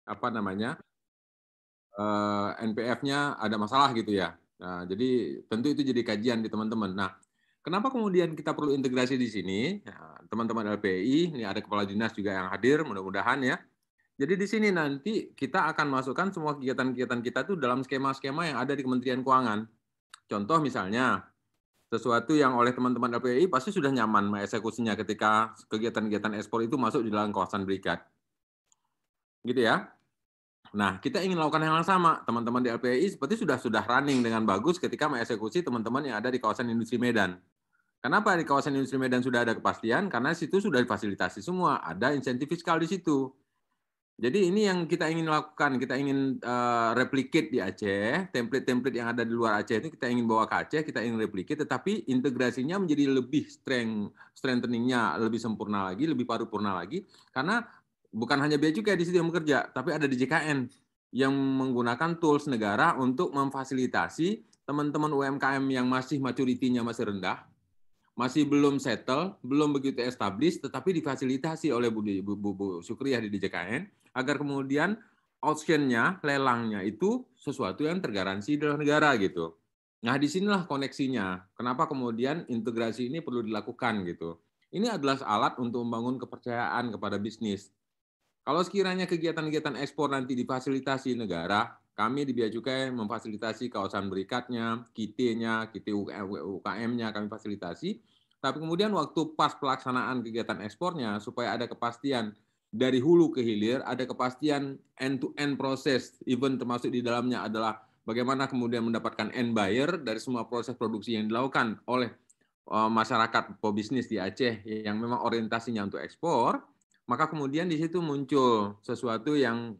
apa namanya, NPF-nya ada masalah gitu ya. Nah, jadi tentu itu jadi kajian di teman-teman. Nah, kenapa kemudian kita perlu integrasi di sini? Nah, teman-teman LPI, ini ada kepala dinas juga yang hadir, mudah-mudahan ya. Jadi di sini nanti kita akan masukkan semua kegiatan-kegiatan kita tuh dalam skema-skema yang ada di Kementerian Keuangan. Contoh misalnya, sesuatu yang oleh teman-teman LPI pasti sudah nyaman mengeksekusinya ketika kegiatan-kegiatan ekspor itu masuk di dalam kawasan berikat. Gitu ya. Nah, kita ingin melakukan hal yang sama. Teman-teman di LPI seperti sudah running dengan bagus ketika mengeksekusi teman-teman yang ada di kawasan industri Medan. Kenapa di kawasan industri Medan sudah ada kepastian? Karena situ sudah difasilitasi semua, ada insentif fiskal di situ. Jadi ini yang kita ingin lakukan, kita ingin replicate di Aceh, template-template yang ada di luar Aceh itu kita ingin bawa ke Aceh, kita ingin replicate, tetapi integrasinya menjadi lebih strengthening-nya lebih sempurna lagi, lebih paripurna lagi, karena bukan hanya bea cukai di situ yang bekerja, tapi ada di JKN yang menggunakan tools negara untuk memfasilitasi teman-teman UMKM yang masih maturity-nya masih rendah, masih belum settle, belum begitu established, tetapi difasilitasi oleh Bu Sukriyah di DJKN, agar kemudian auction-nya, lelangnya itu sesuatu yang tergaransi dalam negara gitu. Nah, disinilah koneksinya. Kenapa kemudian integrasi ini perlu dilakukan gitu. Ini adalah alat untuk membangun kepercayaan kepada bisnis. Kalau sekiranya kegiatan-kegiatan ekspor nanti difasilitasi negara, kami di Bea Cukai memfasilitasi kawasan berikatnya, KIT-nya, KIT UKM-nya kami fasilitasi. Tapi kemudian waktu pas pelaksanaan kegiatan ekspornya, supaya ada kepastian dari hulu ke hilir, ada kepastian end-to-end proses, even termasuk di dalamnya adalah bagaimana kemudian mendapatkan end buyer dari semua proses produksi yang dilakukan oleh masyarakat pebisnis di Aceh yang memang orientasinya untuk ekspor, maka kemudian di situ muncul sesuatu yang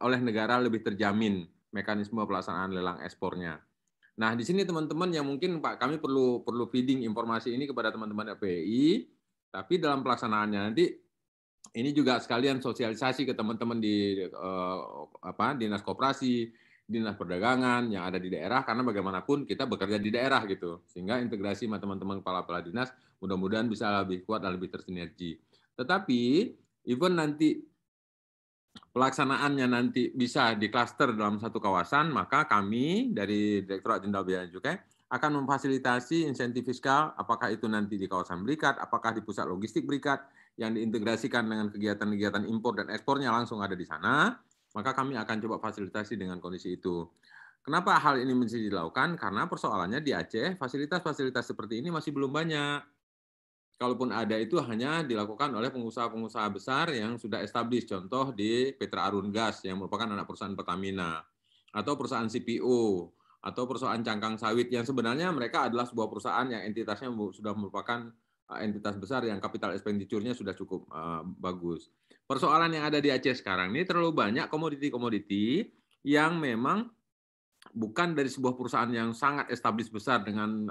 oleh negara lebih terjamin mekanisme pelaksanaan lelang ekspornya. Nah, di sini teman-teman yang mungkin Pak kami perlu feeding informasi ini kepada teman-teman FPI, tapi dalam pelaksanaannya nanti ini juga sekalian sosialisasi ke teman-teman di dinas koperasi, dinas perdagangan yang ada di daerah, karena bagaimanapun kita bekerja di daerah gitu, sehingga integrasi sama teman-teman kepala dinas mudah-mudahan bisa lebih kuat dan lebih tersinergi. Tetapi even nanti pelaksanaannya nanti bisa diklaster dalam satu kawasan, maka kami dari Direktorat Jenderal Bea dan Cukai akan memfasilitasi insentif fiskal, apakah itu nanti di kawasan berikat, apakah di pusat logistik berikat, yang diintegrasikan dengan kegiatan-kegiatan impor dan ekspornya langsung ada di sana, maka kami akan coba fasilitasi dengan kondisi itu. Kenapa hal ini mesti dilakukan? Karena persoalannya di Aceh, fasilitas-fasilitas seperti ini masih belum banyak. Kalaupun ada itu hanya dilakukan oleh pengusaha-pengusaha besar yang sudah established. Contoh di Petra Arun Gas yang merupakan anak perusahaan Pertamina. Atau perusahaan CPO. Atau perusahaan cangkang sawit yang sebenarnya mereka adalah sebuah perusahaan yang entitasnya sudah merupakan entitas besar yang capital expenditure-nya sudah cukup bagus. Persoalan yang ada di Aceh sekarang ini terlalu banyak komoditi-komoditi yang memang bukan dari sebuah perusahaan yang sangat established besar dengan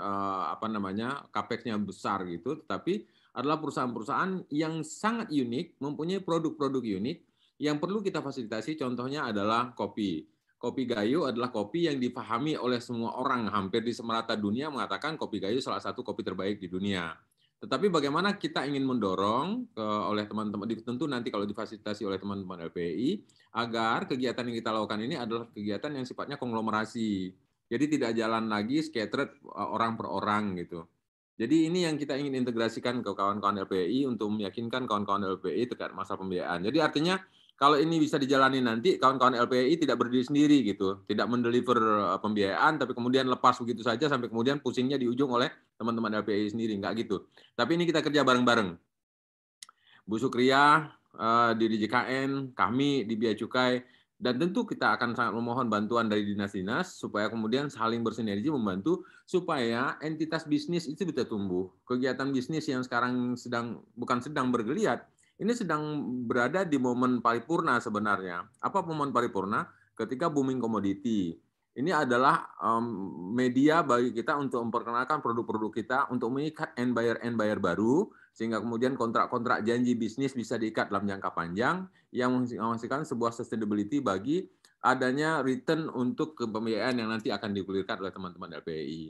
capex-nya besar gitu, tetapi adalah perusahaan-perusahaan yang sangat unik, mempunyai produk-produk unik yang perlu kita fasilitasi. Contohnya adalah kopi. Kopi Gayo adalah kopi yang dipahami oleh semua orang hampir di semerata dunia, mengatakan kopi Gayo salah satu kopi terbaik di dunia. Tetapi bagaimana kita ingin mendorong oleh teman-teman, tentu nanti kalau difasilitasi oleh teman-teman LPI, agar kegiatan yang kita lakukan ini adalah kegiatan yang sifatnya konglomerasi. Jadi tidak jalan lagi scattered orang per orang gitu. Jadi ini yang kita ingin integrasikan ke kawan-kawan LPI untuk meyakinkan kawan-kawan LPI terkait masalah pembiayaan. Jadi artinya kalau ini bisa dijalani nanti, kawan-kawan LPI tidak berdiri sendiri gitu, tidak mendeliver pembiayaan, tapi kemudian lepas begitu saja sampai kemudian pusingnya di ujung oleh teman-teman LPI sendiri, enggak gitu. Tapi ini kita kerja bareng-bareng. Bu Sukriyah di DJKN, kami di Bea Cukai, dan tentu kita akan sangat memohon bantuan dari dinas-dinas supaya kemudian saling bersinergi membantu supaya entitas bisnis itu bisa tumbuh. Kegiatan bisnis yang sekarang bukan sedang bergeliat, ini sedang berada di momen paripurna sebenarnya. Apa momen paripurna? Ketika booming komoditi. Ini adalah media bagi kita untuk memperkenalkan produk-produk kita, untuk mengikat end buyer baru, sehingga kemudian kontrak-kontrak janji bisnis bisa diikat dalam jangka panjang yang menghasilkan sebuah sustainability bagi adanya return untuk pembiayaan yang nanti akan digulirkan oleh teman-teman LPI.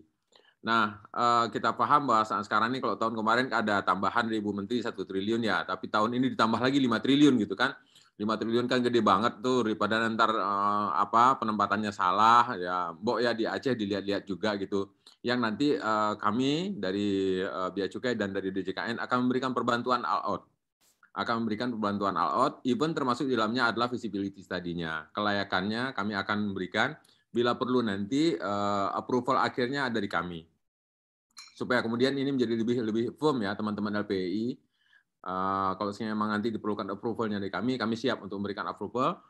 Nah, kita paham bahwa saat sekarang ini kalau tahun kemarin ada tambahan dari Ibu Menteri 1 triliun ya, tapi tahun ini ditambah lagi 5 triliun gitu kan. 5 triliun kan gede banget tuh, daripada ntar penempatannya salah ya, Mbok ya di Aceh dilihat-lihat juga gitu. Yang nanti kami dari Bea Cukai dan dari DJKN akan memberikan perbantuan all out. Even termasuk di dalamnya adalah visibility tadinya. Kelayakannya kami akan memberikan, bila perlu nanti approval akhirnya dari kami. Supaya kemudian ini menjadi lebih firm ya teman-teman LPI. Kalau memang nanti diperlukan approval-nya dari kami siap untuk memberikan approval.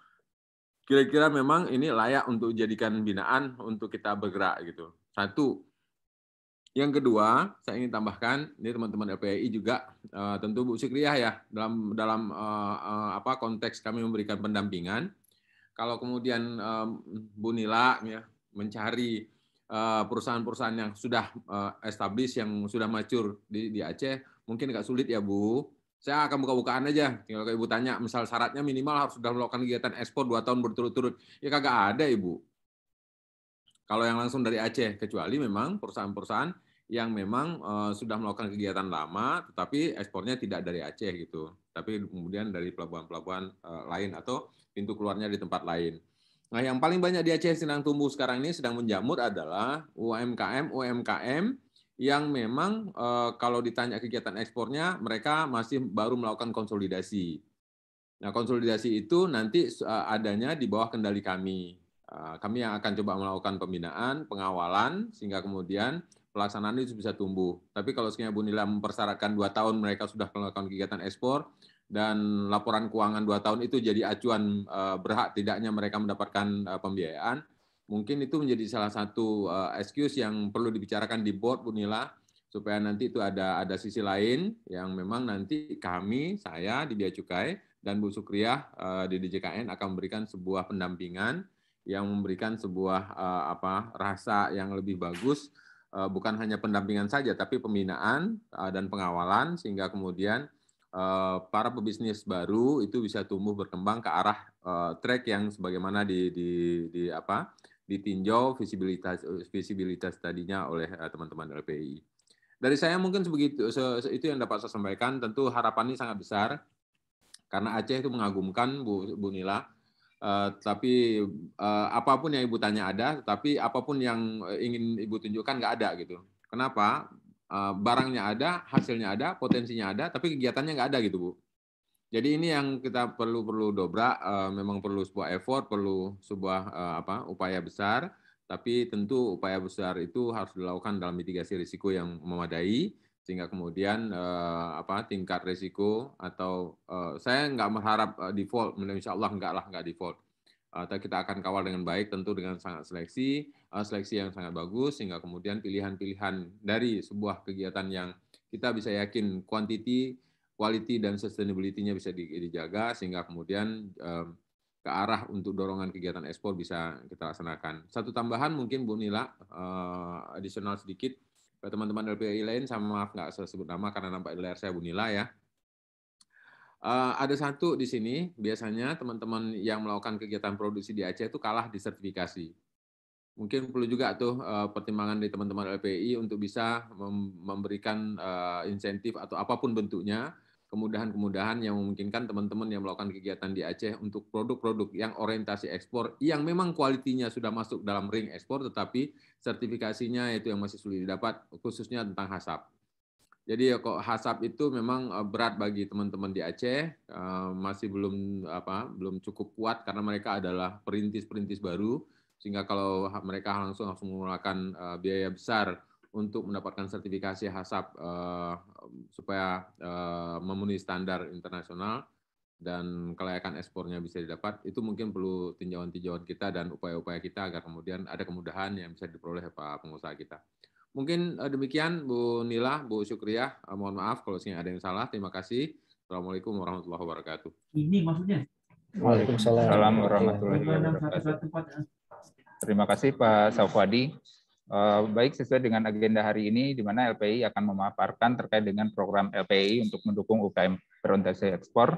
Kira-kira memang ini layak untuk dijadikan binaan untuk kita bergerak gitu. Satu. Yang kedua, saya ingin tambahkan, ini teman-teman LPI juga tentu Bu Sukriah ya dalam konteks kami memberikan pendampingan. Kalau kemudian Bu Nila ya mencari perusahaan-perusahaan yang sudah established, yang sudah mature di Aceh, mungkin agak sulit ya Bu. Saya akan buka-bukaan aja. Kalau Ibu tanya, misal syaratnya minimal harus sudah melakukan kegiatan ekspor 2 tahun berturut-turut. Ya kagak ada Ibu. Kalau yang langsung dari Aceh, kecuali memang perusahaan-perusahaan yang memang sudah melakukan kegiatan lama, tetapi ekspornya tidak dari Aceh gitu. Tapi kemudian dari pelabuhan-pelabuhan lain atau pintu keluarnya di tempat lain. Nah, yang paling banyak di Aceh sedang tumbuh sekarang ini, sedang menjamur adalah UMKM yang memang kalau ditanya kegiatan ekspornya, mereka masih baru melakukan konsolidasi. Nah, konsolidasi itu nanti adanya di bawah kendali kami. Kami yang akan coba melakukan pembinaan, pengawalan, sehingga kemudian pelaksanaan itu bisa tumbuh. Tapi kalau sekian Bu Nila mempersyaratkan 2 tahun mereka sudah melakukan kegiatan ekspor, dan laporan keuangan 2 tahun itu jadi acuan berhak tidaknya mereka mendapatkan pembiayaan, mungkin itu menjadi salah satu excuse yang perlu dibicarakan di board Bu Nila, supaya nanti itu ada sisi lain yang memang nanti kami, saya di Bea Cukai, dan Bu Sukriah di DJKN akan memberikan sebuah pendampingan yang memberikan sebuah rasa yang lebih bagus, bukan hanya pendampingan saja, tapi pembinaan dan pengawalan, sehingga kemudian para pebisnis baru itu bisa tumbuh berkembang ke arah track yang sebagaimana ditinjau visibilitas tadinya oleh teman-teman LPI. Dari saya mungkin sebegitu, itu yang dapat saya sampaikan. Tentu harapan ini sangat besar karena Aceh itu mengagumkan Bu Nila. Tapi apapun yang Ibu tanya ada, tapi apapun yang ingin Ibu tunjukkan nggak ada gitu. Kenapa? Barangnya ada, hasilnya ada, potensinya ada, tapi kegiatannya nggak ada gitu Bu. Jadi ini yang kita perlu dobrak. Memang perlu sebuah effort, perlu sebuah upaya besar. Tapi tentu upaya besar itu harus dilakukan dalam mitigasi risiko yang memadai, sehingga kemudian tingkat risiko atau saya nggak mengharap default, insya Allah nggak default. Kita akan kawal dengan baik, tentu dengan sangat seleksi yang sangat bagus, sehingga kemudian pilihan-pilihan dari sebuah kegiatan yang kita bisa yakin quality dan sustainability-nya bisa dijaga, sehingga kemudian ke arah untuk dorongan kegiatan ekspor bisa kita laksanakan. Satu tambahan mungkin Bu Nila, additional sedikit, ke teman-teman LPI lain, sama maaf nggak saya sebut nama karena nampak di layar saya Bu Nila ya. Ada satu di sini, biasanya teman-teman yang melakukan kegiatan produksi di Aceh itu kalah di sertifikasi. Mungkin perlu juga tuh pertimbangan dari teman-teman LPI untuk bisa memberikan insentif atau apapun bentuknya, kemudahan-kemudahan yang memungkinkan teman-teman yang melakukan kegiatan di Aceh untuk produk-produk yang orientasi ekspor, yang memang kualitinya sudah masuk dalam ring ekspor, tetapi sertifikasinya itu yang masih sulit didapat, khususnya tentang HACCP. Jadi kok HACCP itu memang berat bagi teman-teman di Aceh, masih belum cukup kuat karena mereka adalah perintis-perintis baru, sehingga kalau mereka langsung mengeluarkan biaya besar untuk mendapatkan sertifikasi HACCP supaya memenuhi standar internasional dan kelayakan ekspornya bisa didapat, itu mungkin perlu tinjauan-tinjauan kita dan upaya-upaya kita agar kemudian ada kemudahan yang bisa diperoleh Pak pengusaha kita. Mungkin demikian Bu Nila, Bu Sukriah. Mohon maaf kalau ada yang salah. Terima kasih. Assalamualaikum warahmatullahi wabarakatuh. Ini maksudnya. Waalaikumsalam warahmatullahi wabarakatuh. Terima kasih Pak Saufwadi. Baik, sesuai dengan agenda hari ini, di mana LPI akan memaparkan terkait dengan program LPI untuk mendukung UKM berorientasi ekspor.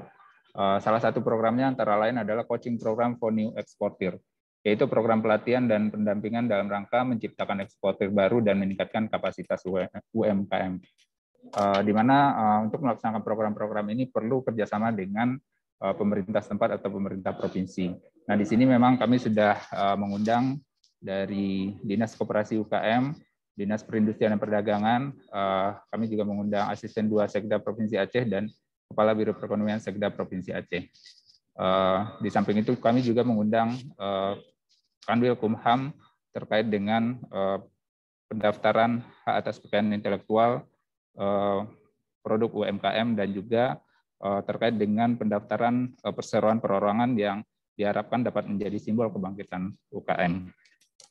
Salah satu programnya antara lain adalah coaching program for new exporter, yaitu program pelatihan dan pendampingan dalam rangka menciptakan eksportir baru dan meningkatkan kapasitas UMKM. Di mana untuk melaksanakan program-program ini perlu kerjasama dengan pemerintah setempat atau pemerintah provinsi. Nah, di sini memang kami sudah mengundang dari Dinas Koperasi UKM, Dinas Perindustrian dan Perdagangan, kami juga mengundang Asisten 2 Sekda Provinsi Aceh dan Kepala Biro Perekonomian Sekda Provinsi Aceh. Di samping itu kami juga mengundang Kanwil Kumham terkait dengan pendaftaran hak atas kekayaan intelektual produk UMKM dan juga terkait dengan pendaftaran perseroan perorangan yang diharapkan dapat menjadi simbol kebangkitan UKM.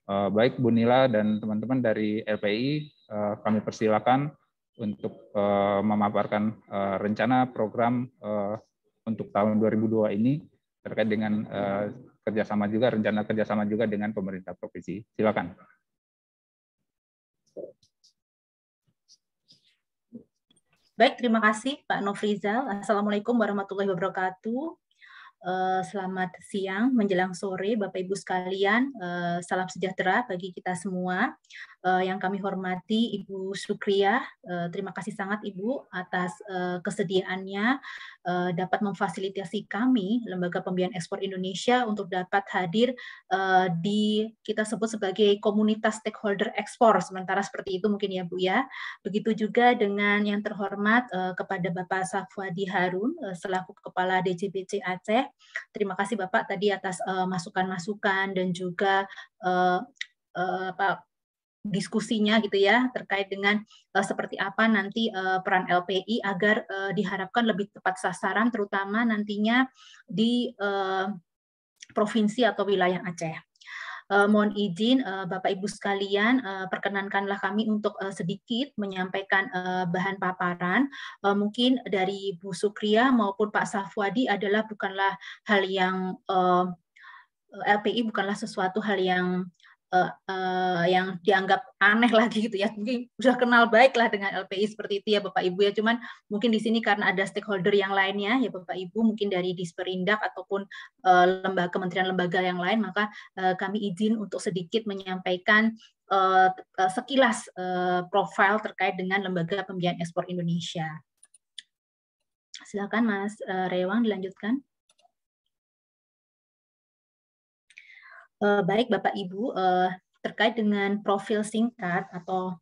Baik Bu Nila dan teman-teman dari LPI, kami persilakan untuk memaparkan rencana program untuk tahun 2002 ini terkait dengan rencana kerjasama juga dengan pemerintah provinsi. Silakan. Baik, terima kasih Pak Nofrizal. Assalamualaikum warahmatullahi wabarakatuh. Selamat siang menjelang sore Bapak Ibu sekalian, salam sejahtera bagi kita semua. Yang kami hormati Ibu Sukriah, terima kasih sangat Ibu atas kesediaannya dapat memfasilitasi kami Lembaga Pembiayaan Ekspor Indonesia untuk dapat hadir di kita sebut sebagai komunitas stakeholder ekspor, sementara seperti itu mungkin ya Bu ya. Begitu juga dengan yang terhormat kepada Bapak Safwadi Harun selaku Kepala DJBC Aceh. Terima kasih Bapak tadi atas masukan-masukan dan juga diskusinya gitu ya terkait dengan seperti apa nanti peran LPI agar diharapkan lebih tepat sasaran terutama nantinya di provinsi atau wilayah Aceh. Mohon izin Bapak Ibu sekalian, perkenankanlah kami untuk sedikit menyampaikan bahan paparan. Mungkin dari Bu Sukriah maupun Pak Safwadi bukanlah hal yang LPI bukanlah sesuatu hal yang dianggap aneh lagi gitu ya. Mungkin sudah kenal baik lah dengan LPI seperti itu ya Bapak Ibu ya. Cuman mungkin di sini karena ada stakeholder yang lainnya ya Bapak Ibu, mungkin dari Disperindak ataupun kementerian lembaga yang lain, maka kami izin untuk sedikit menyampaikan sekilas profil terkait dengan Lembaga Pembiayaan Ekspor Indonesia. Silakan Mas Rewang dilanjutkan. Baik Bapak Ibu, terkait dengan profil singkat atau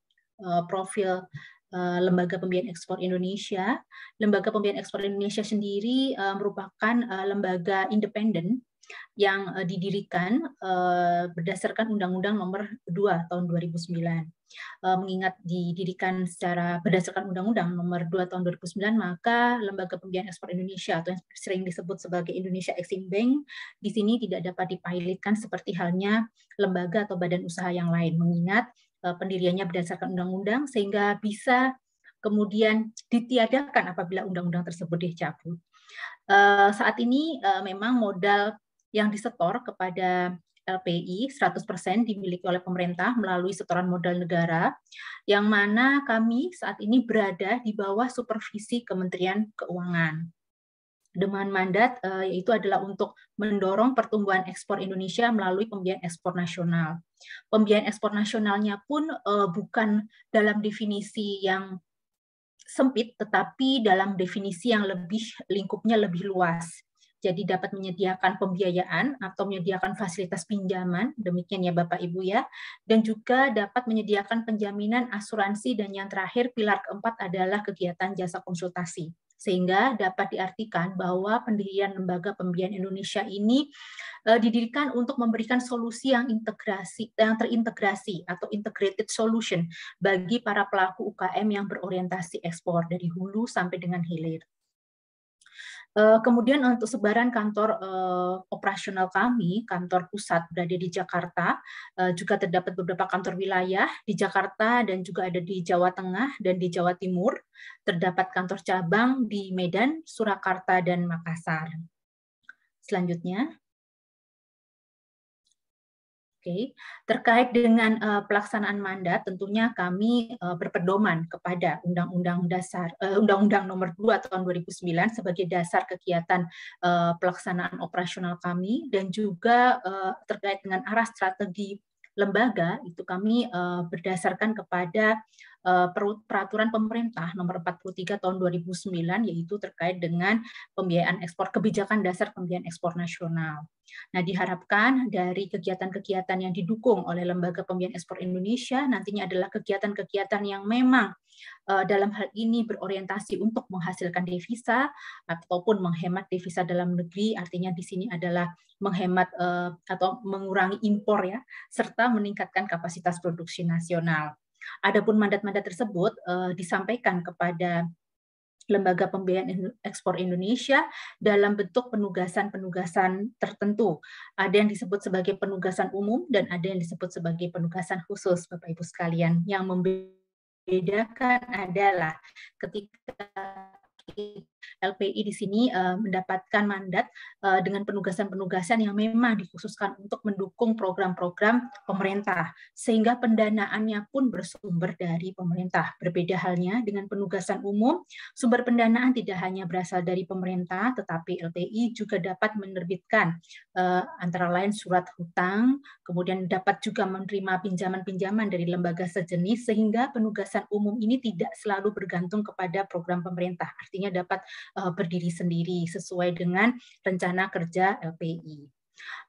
profil Lembaga Pembiayaan Ekspor Indonesia. Lembaga Pembiayaan Ekspor Indonesia sendiri merupakan lembaga independen yang didirikan berdasarkan Undang-Undang Nomor 2 Tahun 2009. Mengingat didirikan secara berdasarkan Undang-Undang Nomor 2 Tahun 2009, maka Lembaga Pembiayaan Ekspor Indonesia atau yang sering disebut sebagai Indonesia Exim Bank di sini tidak dapat dipilotkan seperti halnya lembaga atau badan usaha yang lain, mengingat pendiriannya berdasarkan undang-undang sehingga bisa kemudian ditiadakan apabila undang-undang tersebut dicabut. Saat ini memang modal yang disetor kepada LPI 100% dimiliki oleh pemerintah melalui setoran modal negara, yang mana kami saat ini berada di bawah supervisi Kementerian Keuangan. Dengan mandat yaitu adalah untuk mendorong pertumbuhan ekspor Indonesia melalui pembiayaan ekspor nasional. Pembiayaan ekspor nasionalnya pun bukan dalam definisi yang sempit, tetapi dalam definisi yang lingkupnya lebih luas. Jadi dapat menyediakan pembiayaan atau menyediakan fasilitas pinjaman, demikian ya Bapak Ibu ya, dan juga dapat menyediakan penjaminan, asuransi, dan yang terakhir pilar keempat adalah kegiatan jasa konsultasi. Sehingga dapat diartikan bahwa pendirian Lembaga Pembiayaan Indonesia ini didirikan untuk memberikan solusi yang terintegrasi atau integrated solution bagi para pelaku UKM yang berorientasi ekspor dari hulu sampai dengan hilir. Kemudian untuk sebaran kantor operasional kami, kantor pusat berada di Jakarta, juga terdapat beberapa kantor wilayah di Jakarta dan juga ada di Jawa Tengah dan di Jawa Timur. Terdapat kantor cabang di Medan, Surakarta, dan Makassar. Selanjutnya. Oke, terkait dengan pelaksanaan mandat, tentunya kami berpedoman kepada Undang-Undang Nomor 2 Tahun 2009 sebagai dasar kegiatan pelaksanaan operasional kami, dan juga terkait dengan arah strategi lembaga itu kami berdasarkan kepada peraturan pemerintah nomor 43 tahun 2009, yaitu terkait dengan pembiayaan ekspor, kebijakan dasar pembiayaan ekspor nasional. Nah, diharapkan dari kegiatan-kegiatan yang didukung oleh Lembaga Pembiayaan Ekspor Indonesia nantinya adalah kegiatan-kegiatan yang memang dalam hal ini berorientasi untuk menghasilkan devisa ataupun menghemat devisa dalam negeri, artinya di sini adalah menghemat atau mengurangi impor ya, serta meningkatkan kapasitas produksi nasional. Adapun mandat-mandat tersebut disampaikan kepada Lembaga Pembiayaan Ekspor Indonesia dalam bentuk penugasan-penugasan tertentu. Ada yang disebut sebagai penugasan umum dan ada yang disebut sebagai penugasan khusus, Bapak Ibu sekalian. Yang membedakan adalah ketika LPI di sini mendapatkan mandat dengan penugasan-penugasan yang memang dikhususkan untuk mendukung program-program pemerintah, sehingga pendanaannya pun bersumber dari pemerintah. Berbeda halnya dengan penugasan umum, sumber pendanaan tidak hanya berasal dari pemerintah, tetapi LPI juga dapat menerbitkan antara lain surat hutang, kemudian dapat juga menerima pinjaman-pinjaman dari lembaga sejenis, sehingga penugasan umum ini tidak selalu bergantung kepada program pemerintah. Artinya dapat berdiri sendiri sesuai dengan rencana kerja LPI.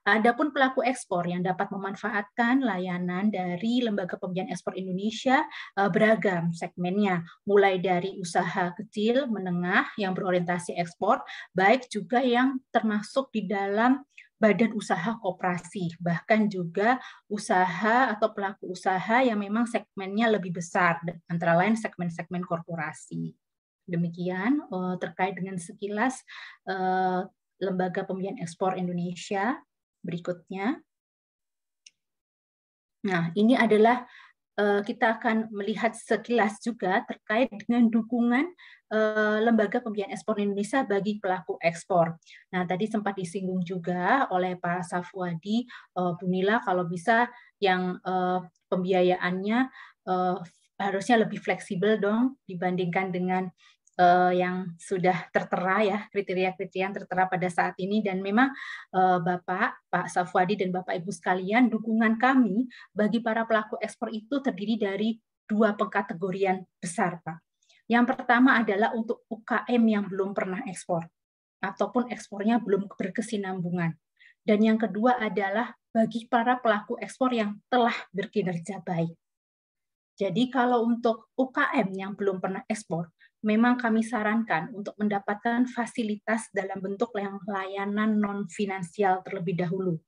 Adapun pelaku ekspor yang dapat memanfaatkan layanan dari Lembaga Pembiayaan Ekspor Indonesia beragam segmennya, mulai dari usaha kecil, menengah yang berorientasi ekspor, baik juga yang termasuk di dalam badan usaha koperasi, bahkan juga usaha atau pelaku usaha yang memang segmennya lebih besar, antara lain segmen-segmen korporasi. Demikian terkait dengan sekilas Lembaga Pembiayaan Ekspor Indonesia. Berikutnya. Nah, ini adalah kita akan melihat sekilas juga terkait dengan dukungan Lembaga Pembiayaan Ekspor Indonesia bagi pelaku ekspor. Nah, tadi sempat disinggung juga oleh Pak Safwadi, Bu Nila, kalau bisa yang pembiayaannya harusnya lebih fleksibel dong dibandingkan dengan yang sudah tertera ya, kriteria-kriteria yang tertera pada saat ini. Dan memang Pak Safwadi dan Bapak Ibu sekalian, dukungan kami bagi para pelaku ekspor itu terdiri dari dua pengkategorian besar, Pak. Yang pertama adalah untuk UKM yang belum pernah ekspor ataupun ekspornya belum berkesinambungan. Dan yang kedua adalah bagi para pelaku ekspor yang telah berkinerja baik. Jadi kalau untuk UKM yang belum pernah ekspor, memang kami sarankan untuk mendapatkan fasilitas dalam bentuk layanan non-finansial terlebih dahulu.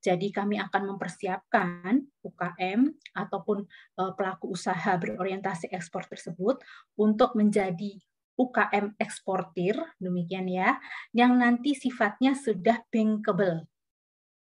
Jadi kami akan mempersiapkan UKM ataupun pelaku usaha berorientasi ekspor tersebut untuk menjadi UKM eksportir, demikian ya, yang nanti sifatnya sudah bankable.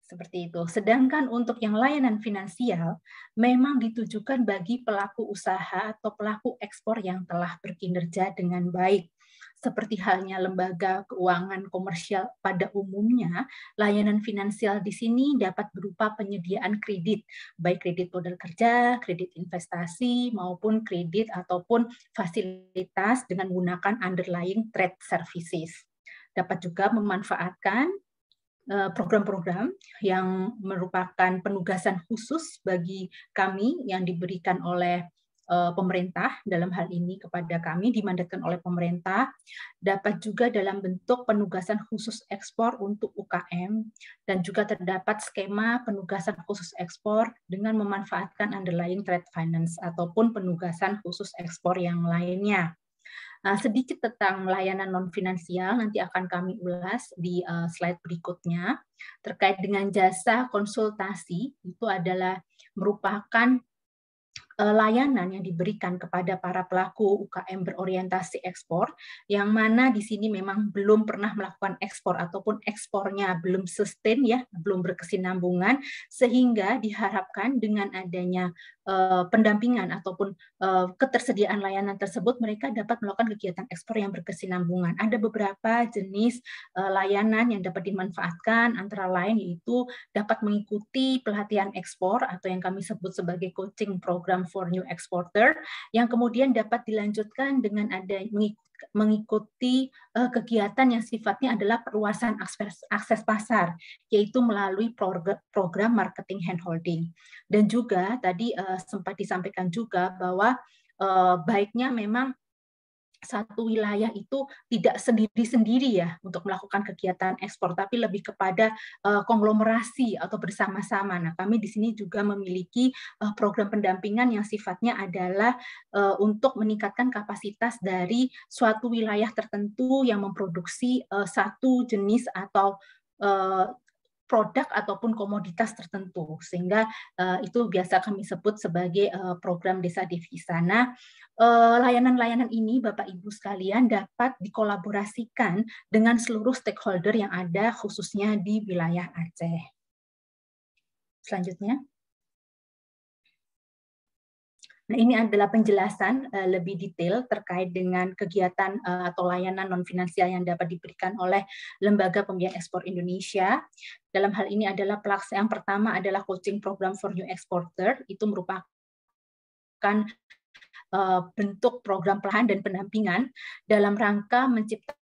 Seperti itu. Sedangkan untuk yang layanan finansial memang ditujukan bagi pelaku usaha atau pelaku ekspor yang telah berkinerja dengan baik. Seperti halnya lembaga keuangan komersial pada umumnya, layanan finansial di sini dapat berupa penyediaan kredit, baik kredit modal kerja, kredit investasi, maupun kredit ataupun fasilitas dengan menggunakan underlying trade services. Dapat juga memanfaatkan program-program yang merupakan penugasan khusus bagi kami yang diberikan oleh pemerintah, dalam hal ini kepada kami dimandatkan oleh pemerintah, dapat juga dalam bentuk penugasan khusus ekspor untuk UKM, dan juga terdapat skema penugasan khusus ekspor dengan memanfaatkan underlying trade finance ataupun penugasan khusus ekspor yang lainnya. Sedikit tentang layanan non-finansial nanti akan kami ulas di slide berikutnya. Terkait dengan jasa konsultasi, itu adalah merupakan layanan yang diberikan kepada para pelaku UKM berorientasi ekspor, yang mana di sini memang belum pernah melakukan ekspor ataupun ekspornya belum sustain ya, belum berkesinambungan, sehingga diharapkan dengan adanya pendampingan ataupun ketersediaan layanan tersebut, mereka dapat melakukan kegiatan ekspor yang berkesinambungan. Ada beberapa jenis layanan yang dapat dimanfaatkan, antara lain yaitu dapat mengikuti pelatihan ekspor atau yang kami sebut sebagai coaching program for new exporter, yang kemudian dapat dilanjutkan dengan ada mengikuti kegiatan yang sifatnya adalah perluasan akses pasar, yaitu melalui program marketing handholding. Dan juga tadi sempat disampaikan juga bahwa baiknya memang satu wilayah itu tidak sendiri-sendiri ya untuk melakukan kegiatan ekspor, tapi lebih kepada konglomerasi atau bersama-sama. Nah, kami di sini juga memiliki program pendampingan yang sifatnya adalah untuk meningkatkan kapasitas dari suatu wilayah tertentu yang memproduksi satu jenis atau produk ataupun komoditas tertentu, sehingga itu biasa kami sebut sebagai program desa devisa. Nah, layanan-layanan ini, Bapak Ibu sekalian, dapat dikolaborasikan dengan seluruh stakeholder yang ada, khususnya di wilayah Aceh. Selanjutnya. Nah, ini adalah penjelasan lebih detail terkait dengan kegiatan atau layanan non-finansial yang dapat diberikan oleh Lembaga Pembiayaan Ekspor Indonesia. Dalam hal ini adalah yang pertama adalah coaching program for new exporter, itu merupakan bentuk program pelatihan dan pendampingan dalam rangka menciptakan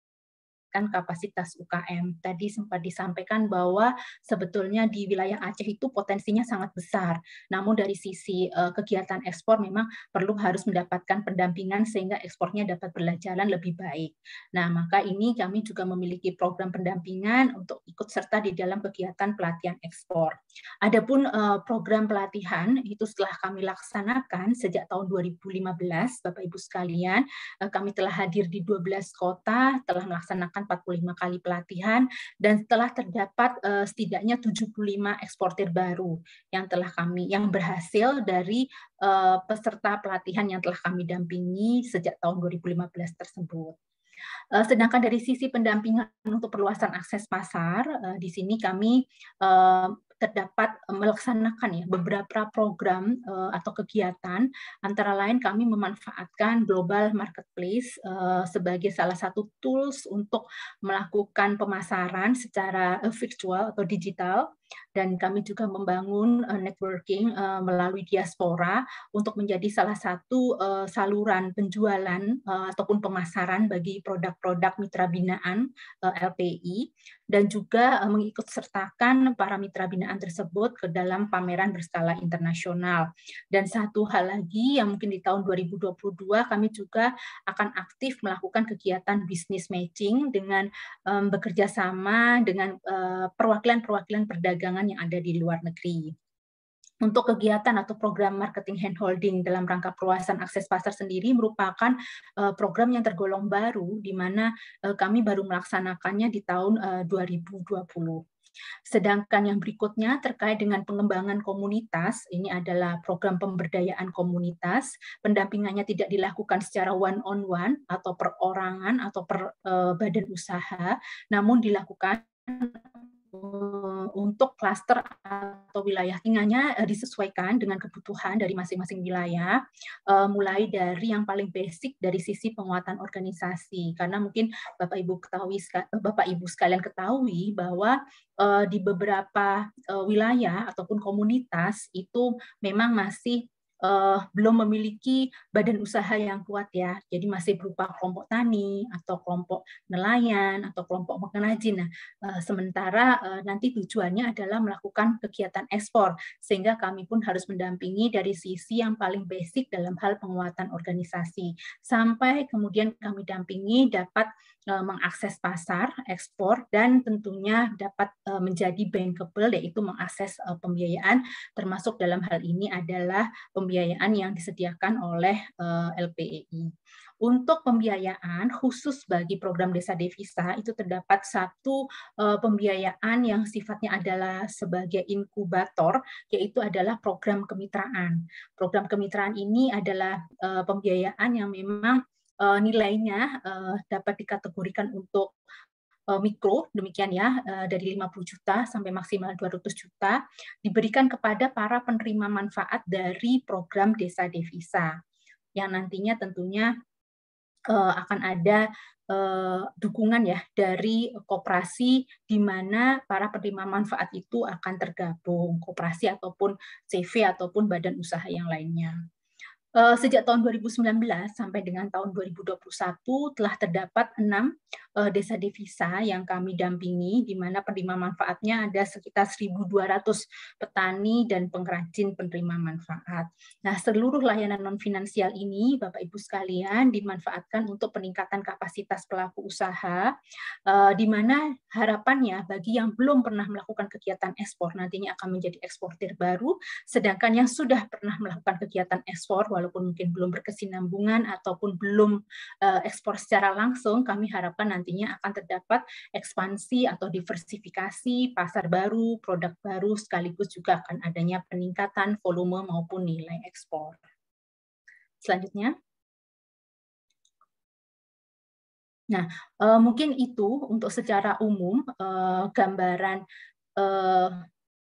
kapasitas UKM. Tadi sempat disampaikan bahwa sebetulnya di wilayah Aceh itu potensinya sangat besar. Namun dari sisi kegiatan ekspor memang harus mendapatkan pendampingan sehingga ekspornya dapat berjalan lebih baik. Nah, maka ini kami juga memiliki program pendampingan untuk ikut serta di dalam kegiatan pelatihan ekspor. Adapun program pelatihan itu setelah kami laksanakan sejak tahun 2015, Bapak Ibu sekalian, kami telah hadir di 12 kota, telah melaksanakan 45 kali pelatihan, dan telah terdapat setidaknya 75 eksportir baru yang berhasil dari peserta pelatihan yang telah kami dampingi sejak tahun 2015 tersebut. Sedangkan dari sisi pendampingan untuk perluasan akses pasar, di sini kami terdapat melaksanakan beberapa program atau kegiatan, antara lain kami memanfaatkan global marketplace sebagai salah satu tools untuk melakukan pemasaran secara virtual atau digital, dan kami juga membangun networking melalui diaspora untuk menjadi salah satu saluran penjualan ataupun pemasaran bagi produk-produk mitra binaan LPI, dan juga mengikut sertakan para mitra binaan tersebut ke dalam pameran berskala internasional. Dan satu hal lagi yang mungkin di tahun 2022 kami juga akan aktif melakukan kegiatan business matching dengan bekerja sama dengan perwakilan-perwakilan perdagangan yang ada di luar negeri. Untuk kegiatan atau program marketing handholding dalam rangka perluasan akses pasar sendiri merupakan program yang tergolong baru, di mana kami baru melaksanakannya di tahun 2020. Sedangkan yang berikutnya terkait dengan pengembangan komunitas, ini adalah program pemberdayaan komunitas. Pendampingannya tidak dilakukan secara one-on-one atau perorangan atau per badan usaha, namun dilakukan untuk klaster atau wilayah tinggalnya disesuaikan dengan kebutuhan dari masing-masing wilayah, mulai dari yang paling basic dari sisi penguatan organisasi, karena mungkin Bapak Ibu sekalian ketahui bahwa di beberapa wilayah ataupun komunitas itu memang masih belum memiliki badan usaha yang kuat ya, jadi masih berupa kelompok tani atau kelompok nelayan atau kelompok pengrajin. Nah, sementara nanti tujuannya adalah melakukan kegiatan ekspor, sehingga kami pun harus mendampingi dari sisi yang paling basic dalam hal penguatan organisasi, sampai kemudian kami dampingi dapat mengakses pasar ekspor dan tentunya dapat menjadi bankable, yaitu mengakses pembiayaan, termasuk dalam hal ini adalah pembiayaan yang disediakan oleh LPEI. Untuk pembiayaan khusus bagi program desa devisa itu terdapat satu pembiayaan yang sifatnya adalah sebagai inkubator, yaitu adalah program kemitraan. Program kemitraan ini adalah pembiayaan yang memang nilainya dapat dikategorikan untuk mikro, demikian ya, dari 50 juta sampai maksimal 200 juta, diberikan kepada para penerima manfaat dari program desa devisa, yang nantinya tentunya akan ada dukungan ya dari koperasi di mana para penerima manfaat itu akan tergabung, koperasi ataupun CV ataupun badan usaha yang lainnya. Sejak tahun 2019 sampai dengan tahun 2021 telah terdapat 6 desa devisa yang kami dampingi, di mana penerima manfaatnya ada sekitar 1.200 petani dan pengrajin penerima manfaat. Nah, seluruh layanan non-finansial ini, Bapak Ibu sekalian, dimanfaatkan untuk peningkatan kapasitas pelaku usaha, di mana harapannya bagi yang belum pernah melakukan kegiatan ekspor nantinya akan menjadi eksportir baru, sedangkan yang sudah pernah melakukan kegiatan ekspor, walaupun mungkin belum berkesinambungan ataupun belum ekspor secara langsung, kami harapkan nantinya akan terdapat ekspansi atau diversifikasi pasar baru, produk baru, sekaligus juga akan adanya peningkatan volume maupun nilai ekspor. Selanjutnya. Nah, mungkin itu untuk secara umum gambaran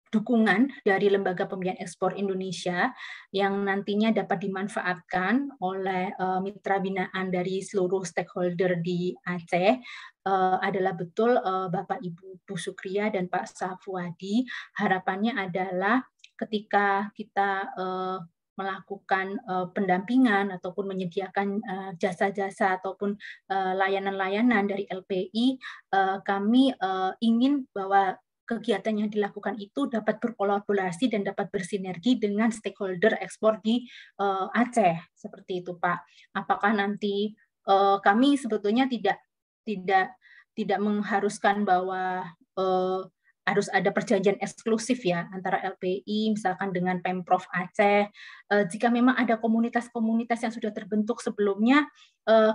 dukungan dari Lembaga Pembiayaan Ekspor Indonesia yang nantinya dapat dimanfaatkan oleh mitra binaan dari seluruh stakeholder di Aceh adalah betul Bapak Ibu Bu Sukria dan Pak Safwadi. Harapannya adalah ketika kita melakukan pendampingan ataupun menyediakan jasa-jasa ataupun layanan-layanan dari LPI, kami ingin bahwa kegiatan yang dilakukan itu dapat berkolaborasi dan dapat bersinergi dengan stakeholder ekspor di Aceh, seperti itu Pak. Apakah nanti kami sebetulnya tidak mengharuskan bahwa harus ada perjanjian eksklusif ya antara LPI misalkan dengan Pemprov Aceh. Jika memang ada komunitas-komunitas yang sudah terbentuk sebelumnya,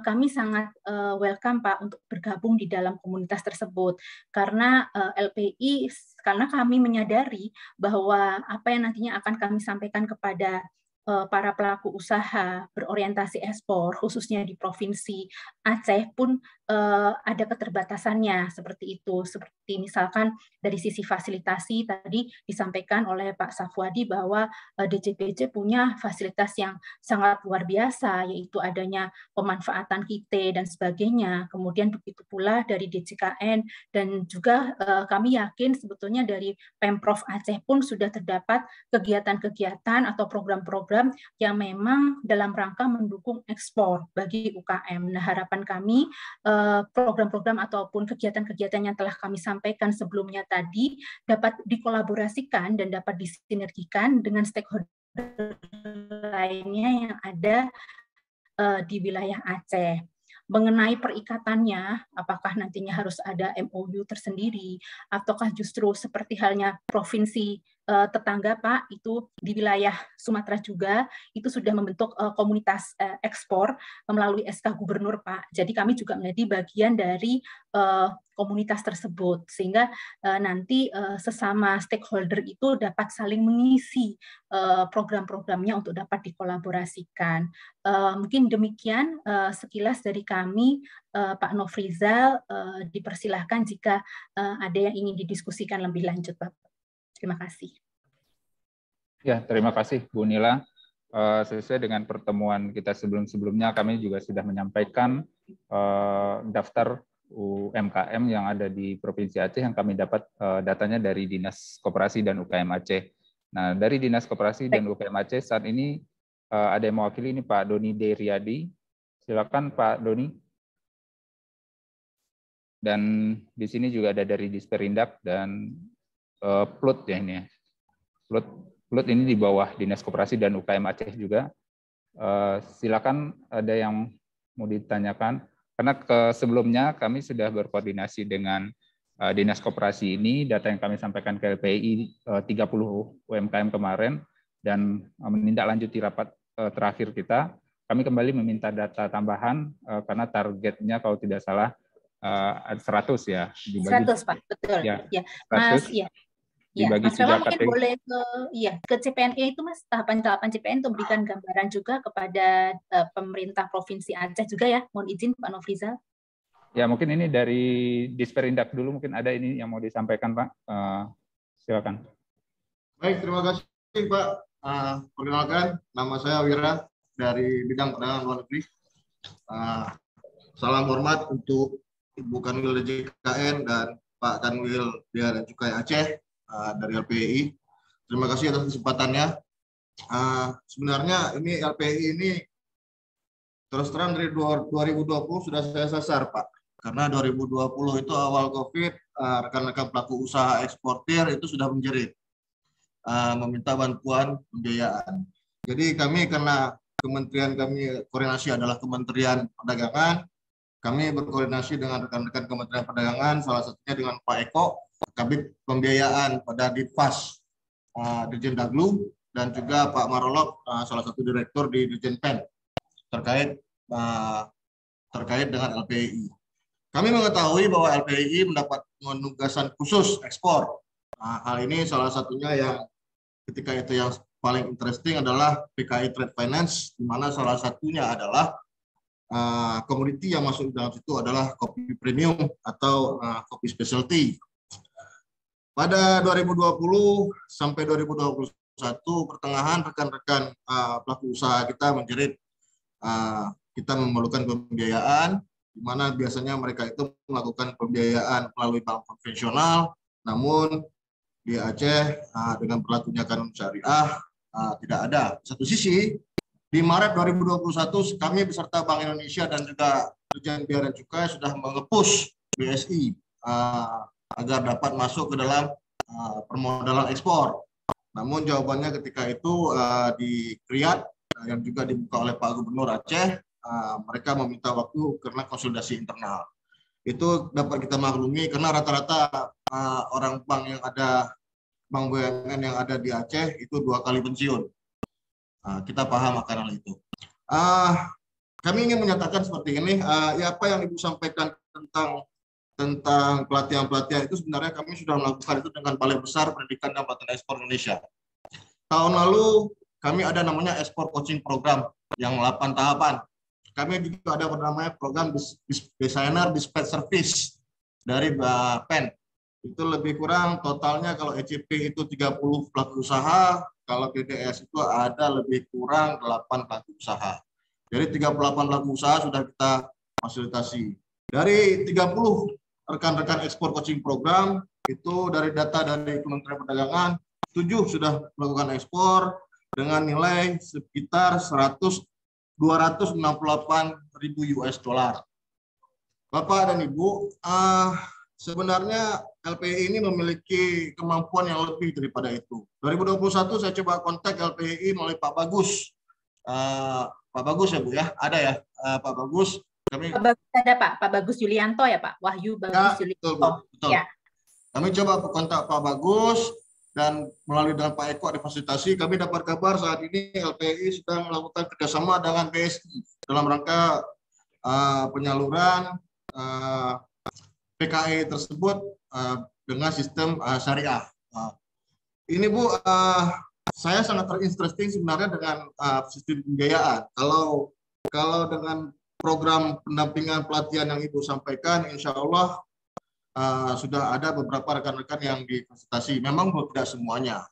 kami sangat welcome Pak untuk bergabung di dalam komunitas tersebut. Karena LPI, karena kami menyadari bahwa apa yang nantinya akan kami sampaikan kepada para pelaku usaha berorientasi ekspor, khususnya di Provinsi Aceh pun ada keterbatasannya seperti itu. Seperti misalkan dari sisi fasilitasi tadi disampaikan oleh Pak Safwadi bahwa DJPJ punya fasilitas yang sangat luar biasa, yaitu adanya pemanfaatan KIT dan sebagainya. Kemudian begitu pula dari DJKN dan juga kami yakin sebetulnya dari Pemprov Aceh pun sudah terdapat kegiatan-kegiatan atau program-program yang memang dalam rangka mendukung ekspor bagi UKM. Nah, harapan kami program-program ataupun kegiatan-kegiatan yang telah kami sampaikan sebelumnya tadi dapat dikolaborasikan dan dapat disinergikan dengan stakeholder lainnya yang ada di wilayah Aceh. Mengenai perikatannya, apakah nantinya harus ada MOU tersendiri, ataukah justru seperti halnya provinsi tetangga Pak, itu di wilayah Sumatera juga, itu sudah membentuk komunitas ekspor melalui SK Gubernur Pak. Jadi kami juga menjadi bagian dari komunitas tersebut, sehingga nanti sesama stakeholder itu dapat saling mengisi program-programnya untuk dapat dikolaborasikan. Mungkin demikian sekilas dari kami, Pak Nofrizal, dipersilahkan jika ada yang ingin didiskusikan lebih lanjut, Pak. Terima kasih. Ya, terima kasih Bu Nila. Sesuai dengan pertemuan kita sebelum-sebelumnya, kami juga sudah menyampaikan daftar UMKM yang ada di Provinsi Aceh yang kami dapat datanya dari Dinas Koperasi dan UKM Aceh. Nah, dari Dinas Koperasi dan UKM Aceh saat ini ada yang mewakili ini Pak Doni Deryadi. Silakan Pak Doni. Dan di sini juga ada dari Disperindak dan Plut ya ini ya. Plut ini di bawah Dinas Koperasi dan UKM Aceh juga. Silakan ada yang mau ditanyakan. Karena sebelumnya kami sudah berkoordinasi dengan Dinas Koperasi ini, data yang kami sampaikan ke LPI 30 UMKM kemarin, dan menindaklanjuti rapat terakhir kita, kami kembali meminta data tambahan karena targetnya kalau tidak salah 100 ya. Dibagi, 100 Pak, betul. Ya, ya. 100. Mas, ya. Ya, Mas Rela mungkin boleh ke CPNE itu Mas, tahapan-tahapan CPN untuk berikan gambaran juga kepada pemerintah Provinsi Aceh juga ya. Mohon izin Pak Nofrizal. Ya, mungkin ini dari Disperindak dulu, mungkin ada ini yang mau disampaikan Pak. Silakan. Baik, terima kasih Pak. Perkenalkan, nama saya Wira dari bidang perdagangan luar negeri. Salam hormat untuk Ibu Kanwil DJKN dan Pak Kanwil Bea dan Cukai Aceh dari LPI. Terima kasih atas kesempatannya. Sebenarnya ini LPI ini terus terang dari 2020 sudah saya sasar, Pak. Karena 2020 itu awal COVID, rekan-rekan pelaku usaha eksportir itu sudah menjerit, meminta bantuan pembiayaan. Jadi kami, karena kementerian kami koordinasi adalah Kementerian Perdagangan, kami berkoordinasi dengan rekan-rekan Kementerian Perdagangan, salah satunya dengan Pak Eko, Kabid Pembiayaan pada Ditfas, Dirjen Daglu, dan juga Pak Marolok, salah satu direktur di Dirjen Pen, terkait dengan LPI. Kami mengetahui bahwa LPI mendapat penugasan khusus ekspor. Hal ini salah satunya yang ketika itu yang paling interesting adalah PKI Trade Finance, di mana salah satunya adalah komoditi yang masuk dalam situ adalah kopi premium atau kopi specialty. Pada 2020 sampai 2021 pertengahan, rekan-rekan pelaku usaha kita menjerit kita memerlukan pembiayaan, di mana biasanya mereka itu melakukan pembiayaan melalui bank konvensional, namun di Aceh dengan berlakunya kanun syariah tidak ada. Satu sisi, di Maret 2021 kami beserta Bank Indonesia dan juga Dirjen Bea dan Cukai sudah mengepush BSI agar dapat masuk ke dalam permodalan ekspor. Namun jawabannya ketika itu di Kriat yang juga dibuka oleh Pak Gubernur Aceh, mereka meminta waktu karena konsolidasi internal. Itu dapat kita maklumi karena rata-rata orang bank yang ada, bank BUMN yang ada di Aceh itu 2 kali pensiun. Kita paham akan hal itu. Kami ingin menyatakan seperti ini, ya apa yang Ibu sampaikan tentang pelatihan-pelatihan itu sebenarnya kami sudah melakukan itu dengan Balai Besar Pendidikan dan Pelatihan Ekspor Indonesia. Tahun lalu kami ada namanya Ekspor Coaching Program yang 8 tahapan. Kami juga ada namanya program Designer Dispatch Service dari PEN. Itu lebih kurang totalnya kalau ECP itu 30 pelaku usaha, kalau DDS itu ada lebih kurang 8 pelaku usaha. Jadi 38 pelaku usaha sudah kita fasilitasi. Dari 30 rekan-rekan ekspor coaching program, itu dari data dari Kementerian Perdagangan, 7 sudah melakukan ekspor dengan nilai sekitar 268.000 US dollar. Bapak dan Ibu, sebenarnya LPI ini memiliki kemampuan yang lebih daripada itu. 2021 saya coba kontak LPI melalui Pak Bagus. Pak Bagus ya Bu ya, ada ya Pak Bagus. Kami Pak Bagus ada Pak Bagus Yulianto ya Pak, Wahyu Bagus ya, Yulianto. Betul. Ya. Kami coba kontak Pak Bagus dan melalui dengan Pak Eko difasilitasi, kami dapat kabar saat ini LPI sedang melakukan kerjasama dengan BSI dalam rangka penyaluran PKI tersebut dengan sistem syariah. Ini Bu, saya sangat terinteresting sebenarnya dengan sistem pembiayaan. Kalau dengan program pendampingan pelatihan yang Ibu sampaikan, insya Allah sudah ada beberapa rekan-rekan yang difasilitasi. Memang tidak semuanya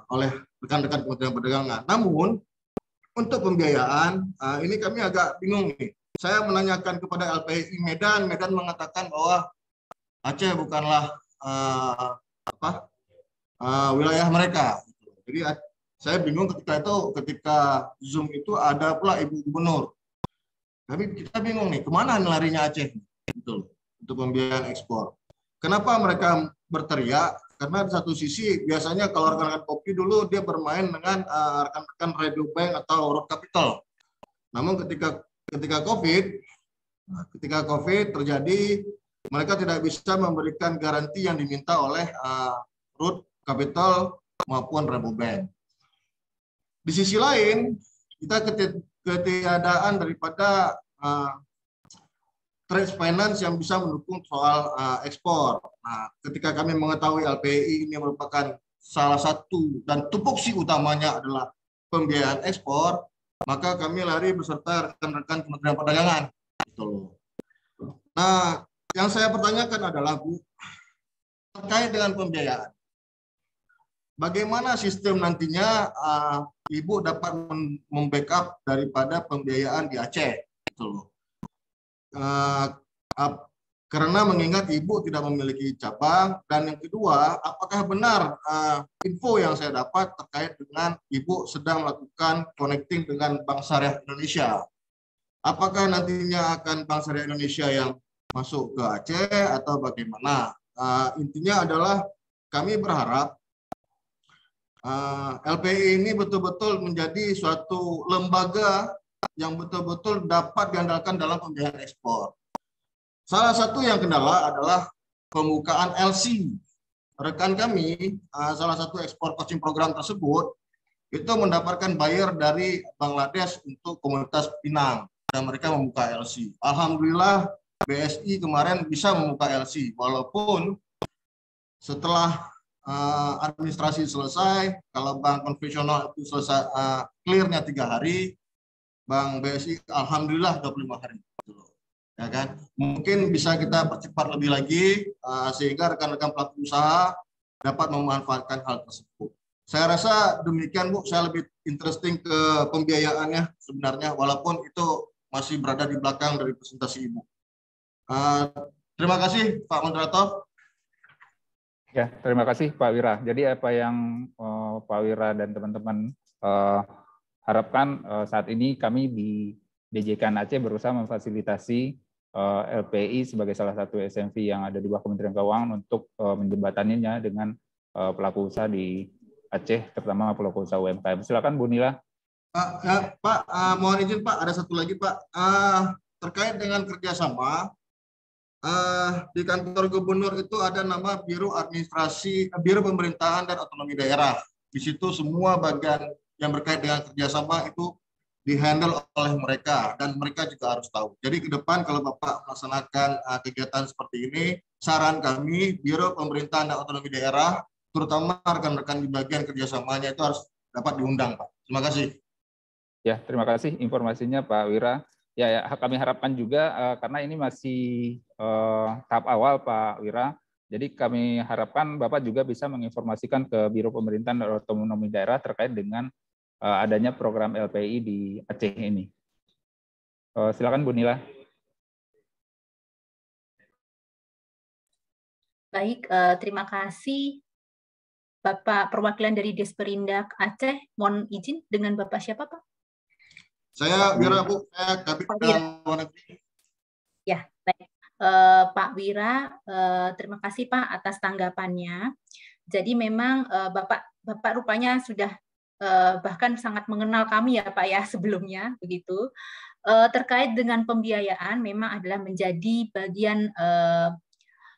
oleh rekan-rekan Kementerian Perdagangan. Namun untuk pembiayaan ini kami agak bingung nih. Saya menanyakan kepada LPI Medan mengatakan bahwa Aceh bukanlah wilayah mereka. Jadi saya bingung ketika Zoom itu ada pula Ibu Gubernur. Tapi kita bingung nih, kemana larinya Aceh gitu, untuk pembiayaan ekspor. Kenapa mereka berteriak? Karena di satu sisi biasanya kalau rekan-rekan kopi dulu dia bermain dengan rekan-rekan Radio Bank atau Road Capital. Namun ketika COVID terjadi, mereka tidak bisa memberikan garansi yang diminta oleh Road Capital maupun Rabobank. Di sisi lain, kita ketiadaan daripada trade finance yang bisa mendukung soal ekspor. Nah, ketika kami mengetahui LPI ini merupakan salah satu dan tupoksi utamanya adalah pembiayaan ekspor, maka kami lari beserta rekan-rekan Kementerian Perdagangan. Gitu. Nah, yang saya pertanyakan adalah Bu, terkait dengan pembiayaan. Bagaimana sistem nantinya Ibu dapat membackup daripada pembiayaan di Aceh? Gitu. karena mengingat Ibu tidak memiliki cabang. Dan yang kedua, apakah benar info yang saya dapat terkait dengan Ibu sedang melakukan connecting dengan Bank Syariah Indonesia? Apakah nantinya akan Bank Syariah Indonesia yang masuk ke Aceh atau bagaimana? Intinya adalah kami berharap LPI ini betul-betul menjadi suatu lembaga yang betul-betul dapat diandalkan dalam pembiayaan ekspor. Salah satu yang kendala adalah pembukaan LC. Rekan kami, salah satu ekspor coaching program tersebut, itu mendapatkan buyer dari Bangladesh untuk komunitas Pinang. Dan mereka membuka LC. Alhamdulillah BSI kemarin bisa membuka LC. Walaupun setelah administrasi selesai, kalau bank konvensional itu selesai clearnya 3 hari, Bank BSI Alhamdulillah 25 hari. Ya kan? Mungkin bisa kita percepat lebih lagi sehingga rekan-rekan pelaku usaha dapat memanfaatkan hal tersebut. Saya rasa demikian Bu, saya lebih interesting ke pembiayaannya sebenarnya, walaupun itu masih berada di belakang dari presentasi Ibu. Terima kasih Pak Moderator. Ya, terima kasih Pak Wira. Jadi apa yang Pak Wira dan teman-teman harapkan, saat ini kami di DJKN Aceh berusaha memfasilitasi LPI sebagai salah satu SMV yang ada di bawah Kementerian Keuangan untuk menjembataninya dengan pelaku usaha di Aceh, terutama pelaku usaha UMKM. Silakan Bu Nila. Pak, mohon izin Pak, ada satu lagi Pak, terkait dengan kerjasama di kantor gubernur itu ada nama Biro Administrasi, Biro Pemerintahan dan Otonomi Daerah. Di situ semua bagian yang berkait dengan kerjasama itu dihandle oleh mereka dan mereka juga harus tahu. Jadi ke depan kalau Bapak melaksanakan kegiatan seperti ini, saran kami Biro Pemerintahan dan Otonomi Daerah, terutama rekan-rekan di bagian kerjasamanya itu harus dapat diundang, Pak. Terima kasih. Ya, terima kasih informasinya Pak Wira. Ya, kami harapkan juga karena ini masih tahap awal Pak Wira. Jadi kami harapkan Bapak juga bisa menginformasikan ke Biro Pemerintahan dan Otonomi Daerah terkait dengan adanya program LPI di Aceh ini. Silakan Bu Nila. Baik, terima kasih Bapak perwakilan dari Desperindak Aceh. Mohon izin dengan Bapak siapa Pak? Saya Wira Bu, saya Kabid Luar Negeri. Ya, baik. Pak Wira, terima kasih Pak atas tanggapannya. Jadi memang Bapak rupanya sudah bahkan sangat mengenal kami ya Pak ya sebelumnya begitu. Terkait dengan pembiayaan memang adalah menjadi bagian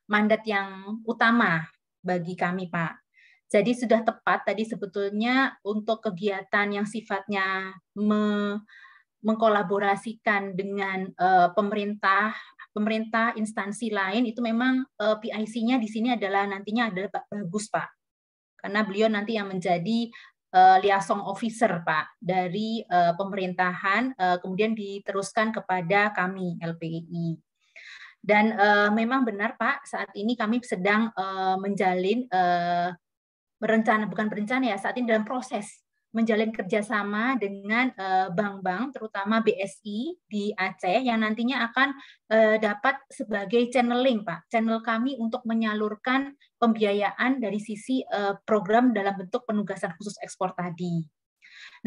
mandat yang utama bagi kami Pak. Jadi sudah tepat tadi sebetulnya untuk kegiatan yang sifatnya mengkolaborasikan dengan pemerintah instansi lain itu memang PIC-nya di sini adalah nantinya adalah Pak Bagus Pak. Karena beliau nanti yang menjadi liaison officer Pak dari pemerintahan, kemudian diteruskan kepada kami LPI. Dan memang benar Pak, saat ini kami sedang menjalin saat ini dalam proses menjalin kerjasama dengan bank-bank, terutama BSI di Aceh, yang nantinya akan dapat sebagai channeling, Pak. Channel kami untuk menyalurkan pembiayaan dari sisi program dalam bentuk penugasan khusus ekspor tadi.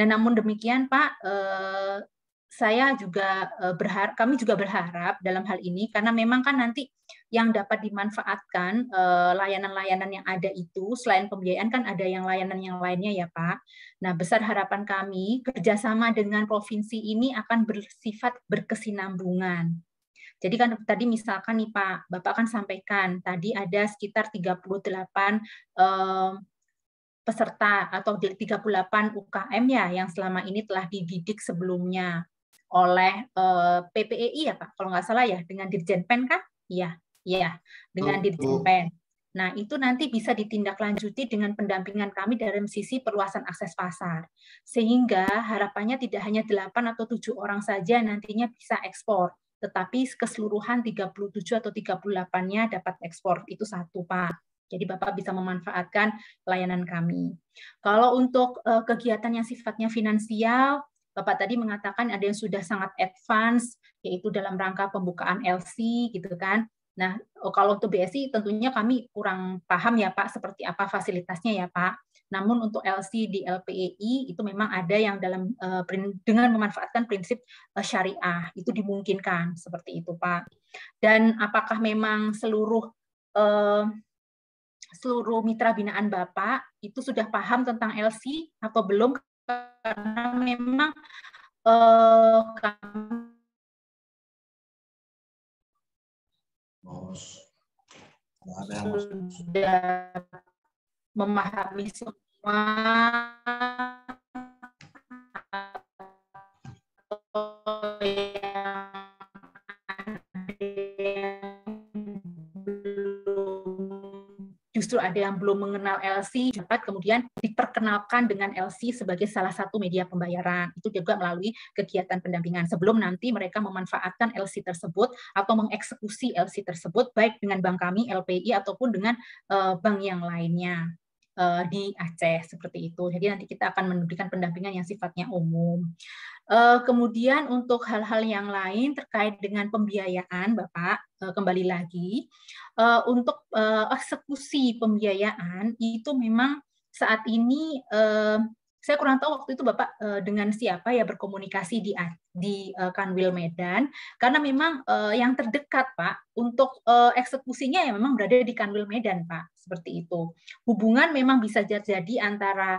Nah, namun demikian, Pak, kami juga berharap dalam hal ini, karena memang kan nanti yang dapat dimanfaatkan layanan-layanan yang ada itu, selain pembiayaan kan ada yang layanan yang lainnya ya Pak. Nah, besar harapan kami kerjasama dengan provinsi ini akan bersifat berkesinambungan. Jadi kan tadi misalkan nih Pak, Bapak kan sampaikan, tadi ada sekitar 38 peserta atau 38 UKM ya yang selama ini telah dididik sebelumnya oleh PPEI ya Pak, kalau nggak salah ya, dengan Dirjenpen kan? Iya, dengan Dirjenpen. Nah, itu nanti bisa ditindaklanjuti dengan pendampingan kami dari sisi perluasan akses pasar. Sehingga harapannya tidak hanya 8 atau 7 orang saja nantinya bisa ekspor, tetapi keseluruhan 37 atau 38-nya dapat ekspor. Itu satu, Pak. Jadi Bapak bisa memanfaatkan layanan kami. Kalau untuk kegiatan yang sifatnya finansial, Bapak tadi mengatakan ada yang sudah sangat advance, yaitu dalam rangka pembukaan LC, gitu kan. Nah, kalau untuk BSI tentunya kami kurang paham ya Pak, seperti apa fasilitasnya ya Pak. Namun untuk LC di LPEI itu memang ada yang dengan memanfaatkan prinsip syariah, itu dimungkinkan seperti itu Pak. Dan apakah memang seluruh mitra binaan Bapak itu sudah paham tentang LC atau belum? Karena memang kami sudah memahami semua justru ada yang belum mengenal LC, dapat kemudian diperkenalkan dengan LC sebagai salah satu media pembayaran. Itu juga melalui kegiatan pendampingan sebelum nanti mereka memanfaatkan LC tersebut atau mengeksekusi LC tersebut baik dengan bank kami LPI ataupun dengan bank yang lainnya di Aceh seperti itu. Jadi nanti kita akan memberikan pendampingan yang sifatnya umum. Kemudian untuk hal-hal yang lain terkait dengan pembiayaan, Bapak, kembali lagi, untuk eksekusi pembiayaan itu memang saat ini saya kurang tahu waktu itu Bapak dengan siapa ya berkomunikasi di Kanwil Medan, karena memang yang terdekat Pak untuk eksekusinya ya memang berada di Kanwil Medan Pak, seperti itu. Hubungan memang bisa jadi antara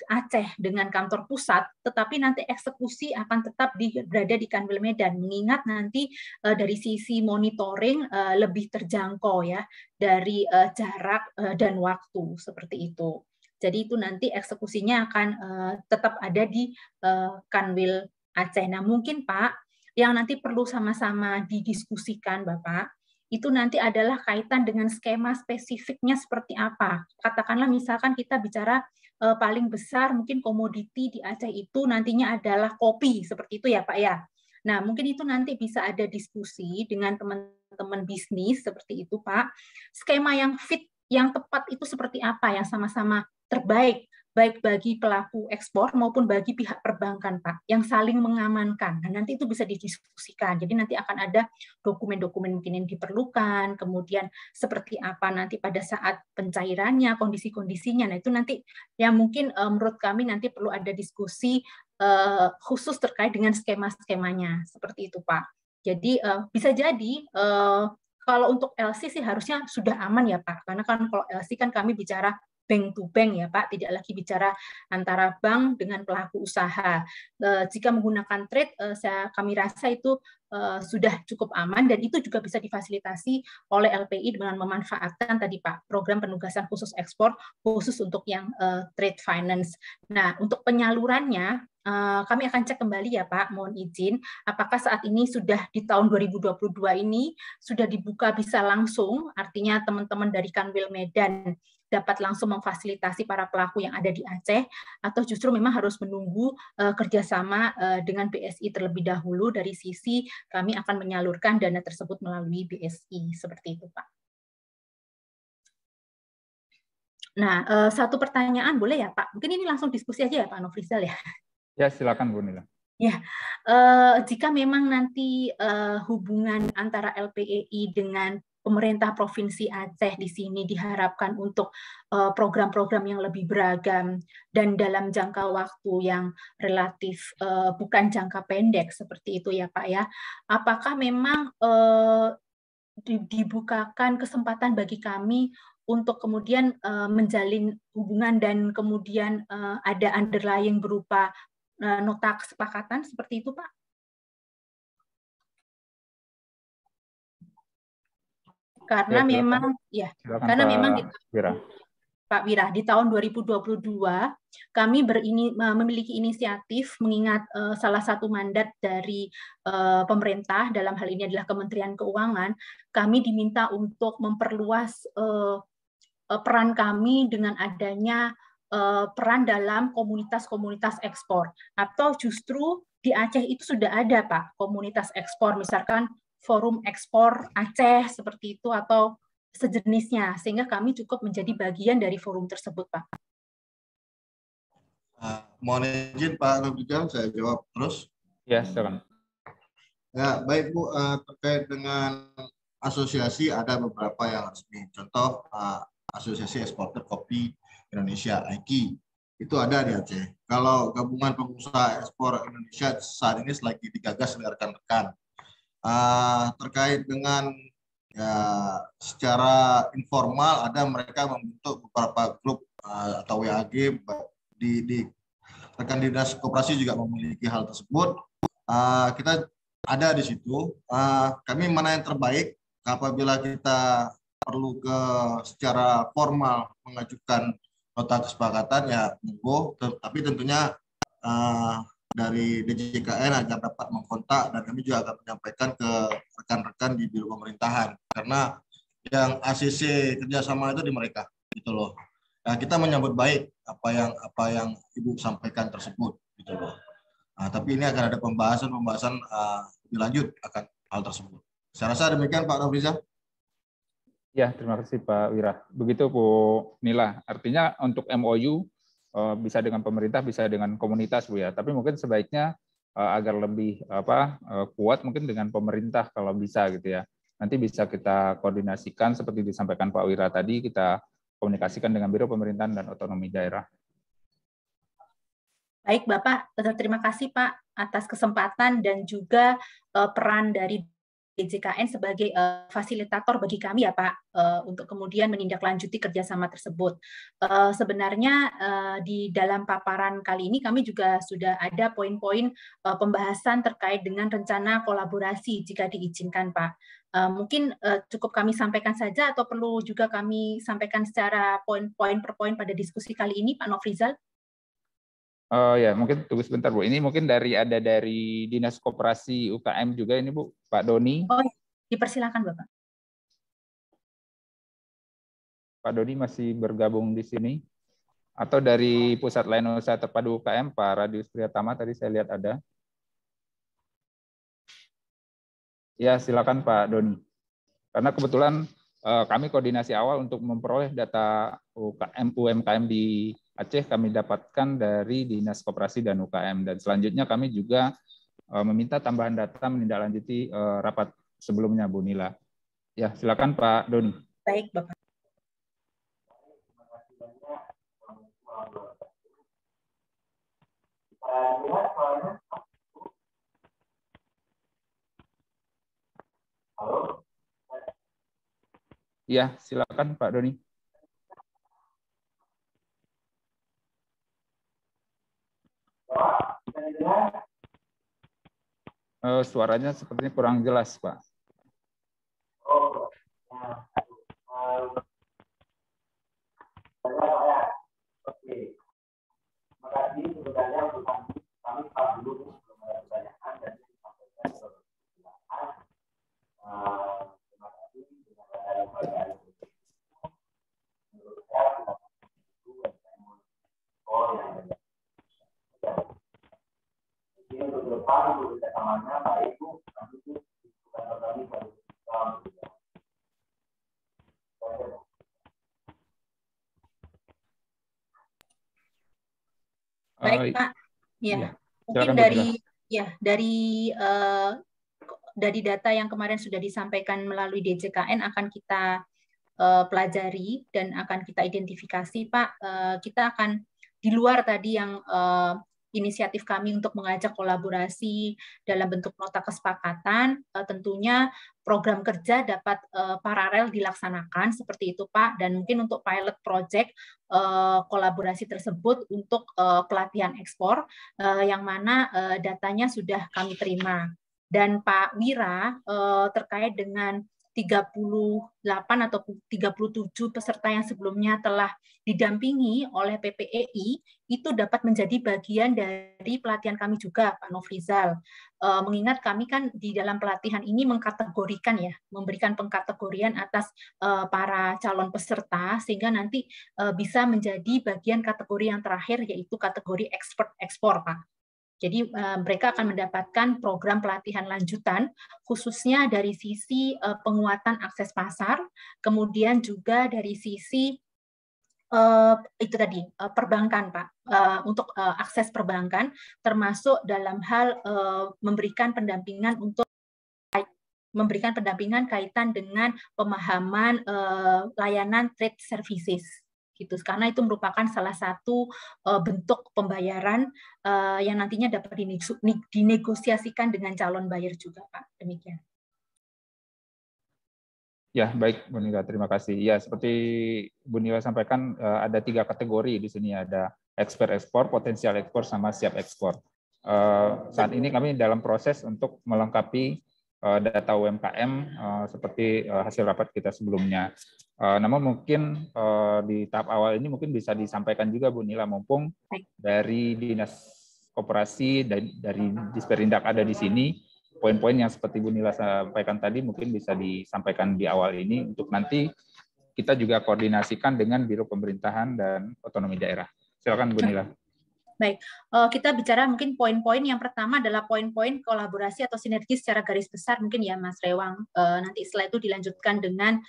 Aceh dengan kantor pusat, tetapi nanti eksekusi akan tetap berada di Kanwil Medan, mengingat nanti dari sisi monitoring lebih terjangkau ya dari jarak dan waktu seperti itu. Jadi itu nanti eksekusinya akan tetap ada di Kanwil Aceh. Nah mungkin Pak, yang nanti perlu sama-sama didiskusikan Bapak, itu nanti adalah kaitan dengan skema spesifiknya seperti apa. Katakanlah misalkan kita bicara paling besar mungkin komoditi di Aceh itu nantinya adalah kopi, seperti itu ya Pak ya. Nah mungkin itu nanti bisa ada diskusi dengan teman-teman bisnis seperti itu Pak. Skema yang fit, yang tepat itu seperti apa, yang sama-sama terbaik, baik bagi pelaku ekspor maupun bagi pihak perbankan, Pak, yang saling mengamankan. Nah, nanti itu bisa didiskusikan. Jadi nanti akan ada dokumen-dokumen mungkin yang diperlukan, kemudian seperti apa nanti pada saat pencairannya, kondisi-kondisinya. Nah, itu nanti yang mungkin menurut kami nanti perlu ada diskusi khusus terkait dengan skema-skemanya. Seperti itu, Pak. Jadi bisa jadi kalau untuk LC sih harusnya sudah aman ya, Pak. Karena kan kalau LC kan kami bicara bank to bank ya Pak, tidak lagi bicara antara bank dengan pelaku usaha. Jika menggunakan trade, kami rasa itu sudah cukup aman dan itu juga bisa difasilitasi oleh LPI dengan memanfaatkan tadi Pak program penugasan khusus ekspor khusus untuk yang trade finance. Nah untuk penyalurannya kami akan cek kembali ya Pak, mohon izin, apakah saat ini sudah di tahun 2022 ini sudah dibuka bisa langsung, artinya teman-teman dari Kanwil Medan dapat langsung memfasilitasi para pelaku yang ada di Aceh, atau justru memang harus menunggu kerjasama dengan BSI terlebih dahulu, dari sisi kami akan menyalurkan dana tersebut melalui BSI, seperti itu Pak. Nah, satu pertanyaan boleh ya Pak? Mungkin ini langsung diskusi aja ya Pak Nofrizal ya? Ya, silakan Bu Nila. Ya, jika memang nanti hubungan antara LPEI dengan pemerintah Provinsi Aceh di sini diharapkan untuk program-program yang lebih beragam dan dalam jangka waktu yang relatif bukan jangka pendek seperti itu ya Pak ya. Apakah memang dibukakan kesempatan bagi kami untuk kemudian menjalin hubungan dan kemudian ada underlying berupa nota kesepakatan seperti itu Pak? Karena memang ya, karena memang Pak Wira, di tahun 2022 kami memiliki inisiatif mengingat salah satu mandat dari pemerintah dalam hal ini adalah Kementerian Keuangan, kami diminta untuk memperluas peran kami dengan adanya peran dalam komunitas-komunitas ekspor, atau justru di Aceh itu sudah ada Pak komunitas ekspor, misalkan Forum Ekspor Aceh seperti itu atau sejenisnya, sehingga kami cukup menjadi bagian dari forum tersebut, Pak. Mohon izin Pak Nofrizal, saya jawab terus. Ya, silakan. Ya, baik Bu, terkait dengan asosiasi ada beberapa yang resmi. Contoh Asosiasi Eksportir Kopi Indonesia (AIKI) itu ada di Aceh. Kalau Gabungan Pengusaha Ekspor Indonesia saat ini lagi digagas oleh rekan-rekan. Terkait dengan ya secara informal ada mereka membentuk beberapa grup atau WAG di rekan dinas koperasi juga memiliki hal tersebut. Kita ada di situ. Kami mana yang terbaik apabila kita perlu secara formal mengajukan nota kesepakatan ya monggo, tapi tentunya dari DJKN agar dapat mengkontak dan kami juga akan menyampaikan ke rekan-rekan di biro pemerintahan karena yang ACC kerjasama itu di mereka gitu loh. Nah, kita menyambut baik apa yang Ibu sampaikan tersebut gitu loh. Tapi ini akan ada pembahasan lebih lanjut akan hal tersebut. Saya rasa demikian Pak Nofrizal. Ya, terima kasih Pak Wira. Begitu Bu Nila. Artinya untuk MOU bisa dengan pemerintah, bisa dengan komunitas Bu ya. Tapi mungkin sebaiknya agar lebih kuat mungkin dengan pemerintah kalau bisa gitu ya. Nanti bisa kita koordinasikan seperti disampaikan Pak Wira tadi, kita komunikasikan dengan Biro Pemerintahan dan Otonomi Daerah. Baik Bapak, terima kasih Pak atas kesempatan dan juga peran dari DJKN sebagai fasilitator bagi kami ya Pak, untuk kemudian menindaklanjuti kerjasama tersebut. Sebenarnya di dalam paparan kali ini kami juga sudah ada poin-poin pembahasan terkait dengan rencana kolaborasi jika diizinkan Pak. Mungkin cukup kami sampaikan saja atau perlu juga kami sampaikan secara poin-poin per poin pada diskusi kali ini Pak Nofrizal? Ya, mungkin tunggu sebentar Bu. Ini mungkin dari Dinas Koperasi UKM juga ini Bu, Pak Doni. Oh, dipersilakan Bapak. Pak Doni masih bergabung di sini. Atau dari Pusat Layanan Usaha Terpadu UKM, Pak Radius Priyatama tadi saya lihat ada. Ya, silakan Pak Doni. Karena kebetulan kami koordinasi awal untuk memperoleh data UMKM di Aceh kami dapatkan dari Dinas Koperasi dan UKM, dan selanjutnya kami juga meminta tambahan data menindaklanjuti rapat sebelumnya Bu Nila. Ya, silakan Pak Doni. Baik Bapak. Ya, silakan Pak Doni. Suaranya sepertinya kurang jelas, Pak. Baik Pak, ya mungkin dari data yang kemarin sudah disampaikan melalui DJKN akan kita pelajari dan akan kita identifikasi Pak. Kita akan di luar tadi yang inisiatif kami untuk mengajak kolaborasi dalam bentuk nota kesepakatan, tentunya program kerja dapat paralel dilaksanakan seperti itu Pak, dan mungkin untuk pilot project kolaborasi tersebut untuk pelatihan ekspor yang mana datanya sudah kami terima. Dan Pak Wira terkait dengan 38 atau 37 peserta yang sebelumnya telah didampingi oleh PPEI itu dapat menjadi bagian dari pelatihan kami juga Pak Nofrizal. Mengingat kami kan di dalam pelatihan ini mengkategorikan ya, memberikan pengkategorian atas para calon peserta sehingga nanti bisa menjadi bagian kategori yang terakhir yaitu kategori expert ekspor Pak. Jadi mereka akan mendapatkan program pelatihan lanjutan khususnya dari sisi penguatan akses pasar, kemudian juga dari sisi itu tadi perbankan Pak, untuk akses perbankan termasuk dalam hal memberikan pendampingan untuk memberikan pendampingan kaitan dengan pemahaman layanan trade services gitu, karena itu merupakan salah satu bentuk pembayaran yang nantinya dapat dinegosiasikan dengan calon buyer juga, Pak. Demikian. Ya, baik Bu Nila, terima kasih. Ya, seperti Bu Nila sampaikan, ada 3 kategori di sini, ada expert ekspor, potensial ekspor, sama siap ekspor. Saat ini kami dalam proses untuk melengkapi data UMKM seperti hasil rapat kita sebelumnya. Namun mungkin di tahap awal ini mungkin bisa disampaikan juga Bu Nila, mumpung dari Dinas Koperasi dan dari Disperindak ada di sini, poin-poin yang seperti Bu Nila sampaikan tadi mungkin bisa disampaikan di awal ini untuk nanti kita juga koordinasikan dengan Biro Pemerintahan dan Otonomi Daerah. Silakan Bu Nila. Baik, kita bicara mungkin poin-poin yang pertama adalah poin-poin kolaborasi atau sinergi secara garis besar mungkin ya Mas Rewang. Nanti setelah itu dilanjutkan dengan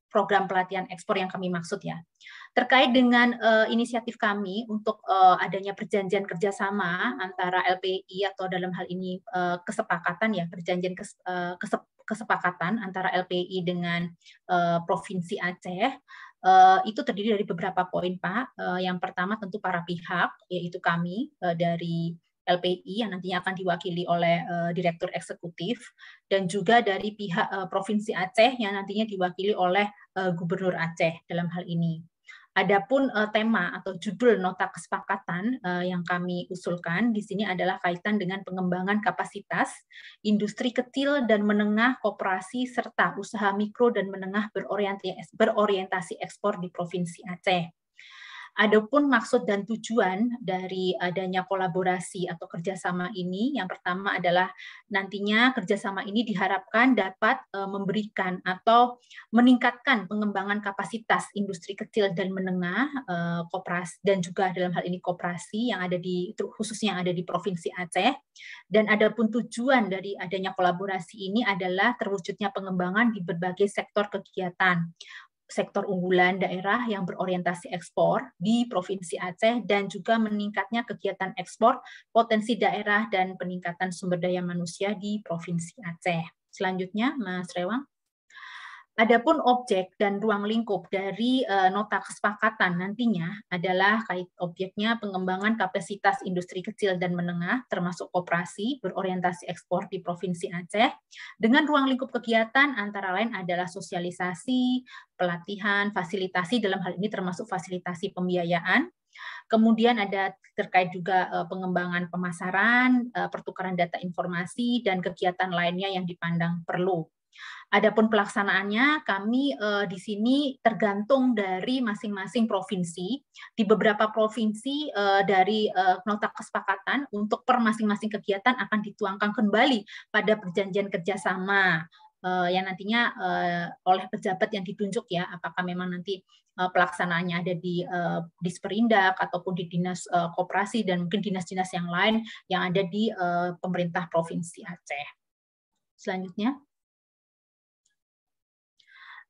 program pelatihan ekspor yang kami maksud ya. Terkait dengan inisiatif kami untuk adanya perjanjian kerjasama antara LPI atau dalam hal ini kesepakatan ya, perjanjian kesepakatan antara LPI dengan Provinsi Aceh, itu terdiri dari beberapa poin, Pak. Yang pertama tentu para pihak, yaitu kami dari LPI yang nantinya akan diwakili oleh Direktur Eksekutif, dan juga dari pihak Provinsi Aceh yang nantinya diwakili oleh Gubernur Aceh dalam hal ini. Adapun tema atau judul nota kesepakatan yang kami usulkan di sini adalah kaitan dengan pengembangan kapasitas industri kecil dan menengah koperasi serta usaha mikro dan menengah berorientasi ekspor di Provinsi Aceh. Adapun maksud dan tujuan dari adanya kolaborasi atau kerjasama ini, yang pertama adalah nantinya kerjasama ini diharapkan dapat memberikan atau meningkatkan pengembangan kapasitas industri kecil dan menengah koperasi dan juga dalam hal ini koperasi yang ada di khususnya yang ada di Provinsi Aceh. Dan adapun tujuan dari adanya kolaborasi ini adalah terwujudnya pengembangan di berbagai sektor kegiatan, sektor unggulan daerah yang berorientasi ekspor di Provinsi Aceh dan juga meningkatnya kegiatan ekspor potensi daerah dan peningkatan sumber daya manusia di Provinsi Aceh. Selanjutnya, Mas Rewang. Adapun objek dan ruang lingkup dari nota kesepakatan nantinya adalah objeknya pengembangan kapasitas industri kecil dan menengah termasuk koperasi berorientasi ekspor di Provinsi Aceh dengan ruang lingkup kegiatan antara lain adalah sosialisasi, pelatihan, fasilitasi dalam hal ini termasuk fasilitasi pembiayaan. Kemudian ada terkait juga pengembangan pemasaran, pertukaran data informasi dan kegiatan lainnya yang dipandang perlu. Adapun pelaksanaannya, kami di sini tergantung dari masing-masing provinsi. Di beberapa provinsi dari nota kesepakatan untuk per masing-masing kegiatan akan dituangkan kembali pada perjanjian kerjasama yang nantinya oleh pejabat yang ditunjuk ya, apakah memang nanti pelaksanaannya ada di Disperindak ataupun di Dinas Koperasi dan mungkin dinas-dinas yang lain yang ada di pemerintah Provinsi Aceh. Selanjutnya.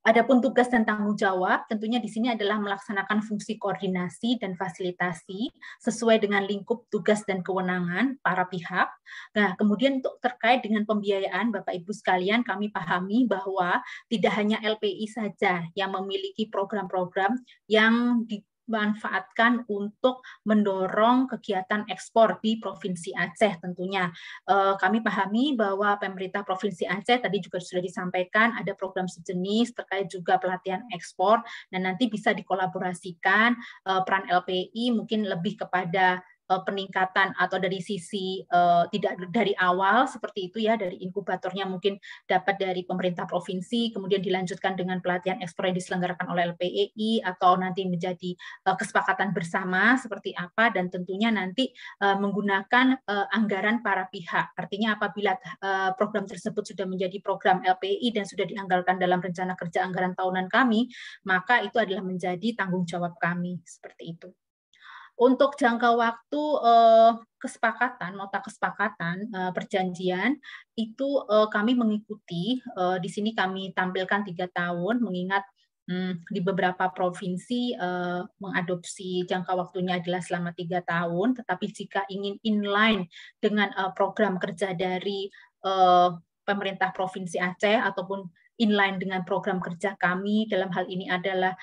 Adapun tugas dan tanggung jawab, tentunya di sini adalah melaksanakan fungsi koordinasi dan fasilitasi sesuai dengan lingkup tugas dan kewenangan para pihak. Nah, kemudian untuk terkait dengan pembiayaan, Bapak Ibu sekalian, kami pahami bahwa tidak hanya LPI saja yang memiliki program-program yang dimanfaatkan untuk mendorong kegiatan ekspor di Provinsi Aceh tentunya. Kami pahami bahwa pemerintah Provinsi Aceh tadi juga sudah disampaikan ada program sejenis terkait juga pelatihan ekspor dan nanti bisa dikolaborasikan peran LPI mungkin lebih kepada peningkatan atau dari sisi tidak dari awal seperti itu ya, dari inkubatornya mungkin dapat dari pemerintah provinsi, kemudian dilanjutkan dengan pelatihan ekspor yang diselenggarakan oleh LPEI atau nanti menjadi kesepakatan bersama seperti apa, dan tentunya nanti menggunakan anggaran para pihak. Artinya apabila program tersebut sudah menjadi program LPI dan sudah dianggarkan dalam rencana kerja anggaran tahunan kami, maka itu adalah menjadi tanggung jawab kami seperti itu. Untuk jangka waktu kesepakatan, nota kesepakatan, perjanjian, itu kami mengikuti, di sini kami tampilkan 3 tahun, mengingat di beberapa provinsi mengadopsi jangka waktunya adalah selama 3 tahun, tetapi jika ingin inline dengan program kerja dari pemerintah Provinsi Aceh ataupun inline dengan program kerja kami. Dalam hal ini adalah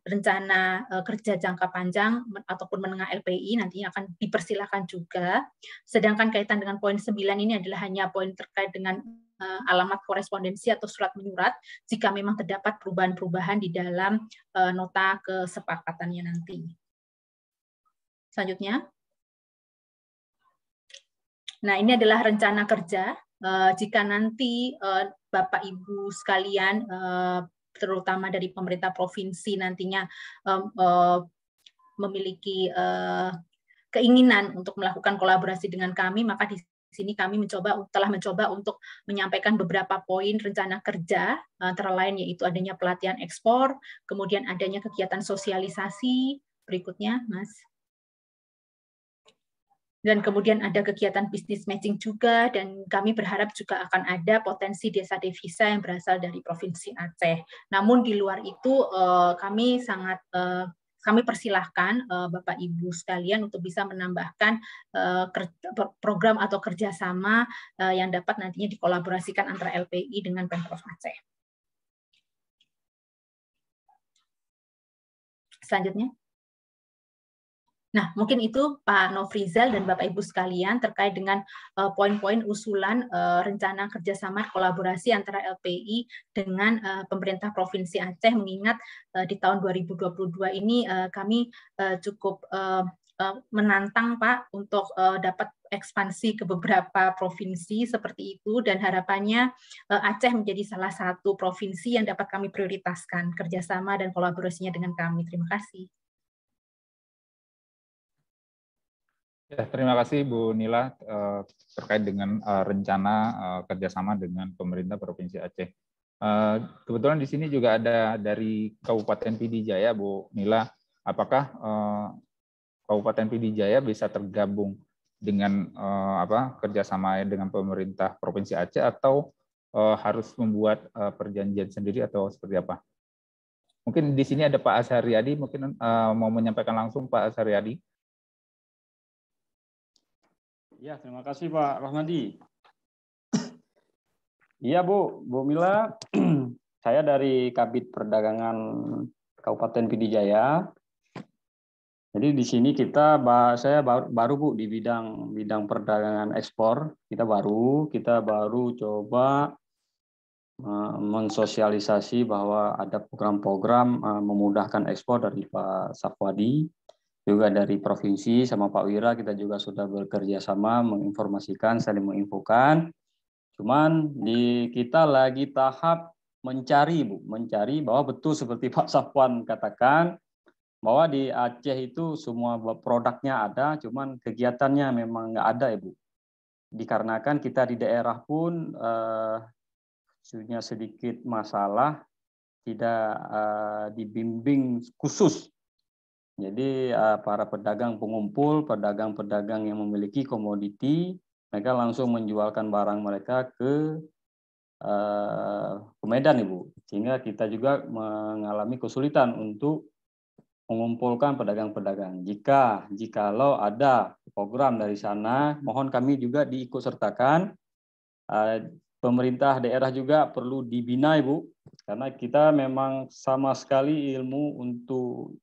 rencana kerja jangka panjang ataupun menengah LPI nantinya akan dipersilakan juga. Sedangkan kaitan dengan poin 9 ini adalah hanya poin terkait dengan alamat korespondensi atau surat menyurat jika memang terdapat perubahan-perubahan di dalam nota kesepakatannya nanti. Selanjutnya. Nah, ini adalah rencana kerja. Jika nanti Bapak Ibu sekalian, terutama dari pemerintah provinsi nantinya memiliki keinginan untuk melakukan kolaborasi dengan kami, maka di sini kami telah mencoba untuk menyampaikan beberapa poin rencana kerja, antara lain yaitu adanya pelatihan ekspor, kemudian adanya kegiatan sosialisasi, berikutnya, Mas. Dan kemudian ada kegiatan bisnis matching juga, dan kami berharap juga akan ada potensi desa devisa yang berasal dari Provinsi Aceh. Namun di luar itu kami persilahkan Bapak Ibu sekalian untuk bisa menambahkan program atau kerjasama yang dapat nantinya dikolaborasikan antara LPI dengan Pemprov Aceh. Selanjutnya. Nah, mungkin itu Pak Nofrizal dan Bapak Ibu sekalian terkait dengan poin-poin usulan rencana kerjasama kolaborasi antara LPI dengan pemerintah Provinsi Aceh, mengingat di tahun 2022 ini kami cukup menantang Pak untuk dapat ekspansi ke beberapa provinsi seperti itu, dan harapannya Aceh menjadi salah satu provinsi yang dapat kami prioritaskan kerjasama dan kolaborasinya dengan kami. Terima kasih. Ya, terima kasih Bu Nila terkait dengan rencana kerjasama dengan pemerintah Provinsi Aceh. Kebetulan di sini juga ada dari Kabupaten PD Jaya, Bu Nila. Apakah Kabupaten PD Jaya bisa tergabung dengan kerjasama dengan pemerintah Provinsi Aceh, atau harus membuat perjanjian sendiri atau seperti apa? Mungkin di sini ada Pak Azharyadi, mungkin mau menyampaikan langsung Pak Azharyadi. Ya, terima kasih Pak Rahmadi. Iya Bu Mila, saya dari Kabid Perdagangan Kabupaten PD Jaya. Jadi di sini saya baru Bu di bidang perdagangan ekspor. Kita baru coba mensosialisasi bahwa ada program-program memudahkan ekspor dari Pak Safwadi. Juga dari provinsi sama Pak Wira kita juga sudah bekerja sama menginformasikan, saling menginfokan. Cuman kita lagi tahap mencari bahwa betul seperti Pak Safwan katakan bahwa di Aceh itu semua produknya ada, cuman kegiatannya memang nggak ada Ibu. Dikarenakan kita di daerah pun punya sedikit masalah, tidak dibimbing khusus. Jadi para pedagang pengumpul, pedagang-pedagang yang memiliki komoditi, mereka langsung menjualkan barang mereka ke Medan, Ibu. Sehingga kita juga mengalami kesulitan untuk mengumpulkan pedagang-pedagang. Jikalau ada program dari sana, mohon kami juga diikut sertakan. Pemerintah daerah juga perlu dibina, Ibu, karena kita memang sama sekali ilmu untuk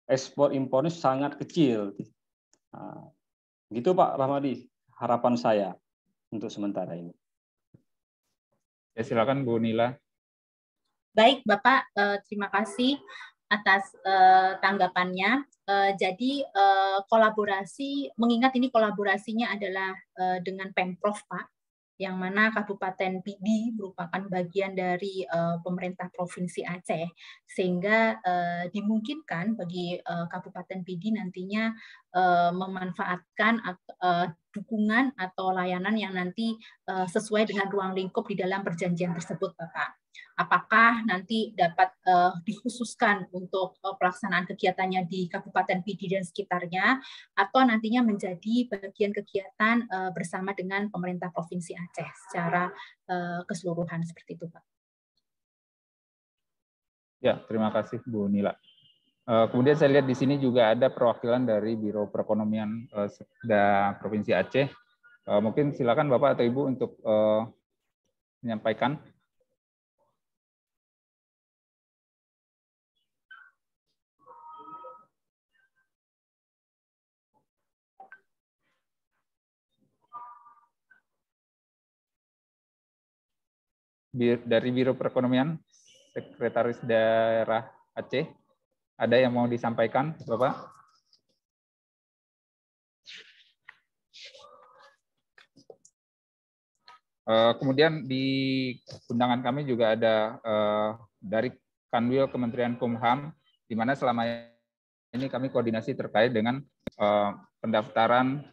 ekspor impor ini sangat kecil. Nah, gitu Pak Rahmadi, harapan saya untuk sementara ini. Ya, silakan Bu Nila. Baik Bapak, terima kasih atas tanggapannya. Jadi kolaborasi, mengingat ini kolaborasinya adalah dengan Pemprov Pak, yang mana Kabupaten PD merupakan bagian dari pemerintah Provinsi Aceh, sehingga dimungkinkan bagi Kabupaten PD nantinya memanfaatkan dukungan atau layanan yang nanti sesuai dengan ruang lingkup di dalam perjanjian tersebut, Bapak. Apakah nanti dapat dikhususkan untuk pelaksanaan kegiatannya di Kabupaten PD dan sekitarnya, atau nantinya menjadi bagian kegiatan bersama dengan pemerintah Provinsi Aceh secara keseluruhan, seperti itu, Pak. Ya, terima kasih Bu Nila. Kemudian saya lihat di sini juga ada perwakilan dari Biro Perekonomian Provinsi Aceh. Mungkin silakan Bapak atau Ibu untuk menyampaikan? Dari Biro Perekonomian, Sekretaris Daerah Aceh, ada yang mau disampaikan, Bapak? Kemudian di undangan kami juga ada dari Kanwil Kementerian Kumham, di mana selama ini kami koordinasi terkait dengan pendaftaran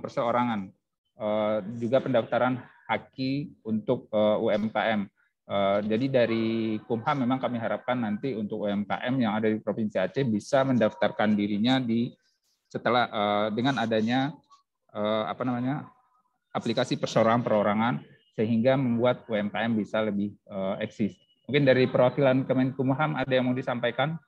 perseorangan, juga pendaftaran haki untuk UMKM. Jadi dari Kumham memang kami harapkan nanti untuk UMKM yang ada di Provinsi Aceh bisa mendaftarkan dirinya setelah dengan adanya aplikasi perseorangan perorangan, sehingga membuat UMKM bisa lebih eksis. Mungkin dari perwakilan Kemenkumham ada yang mau disampaikan?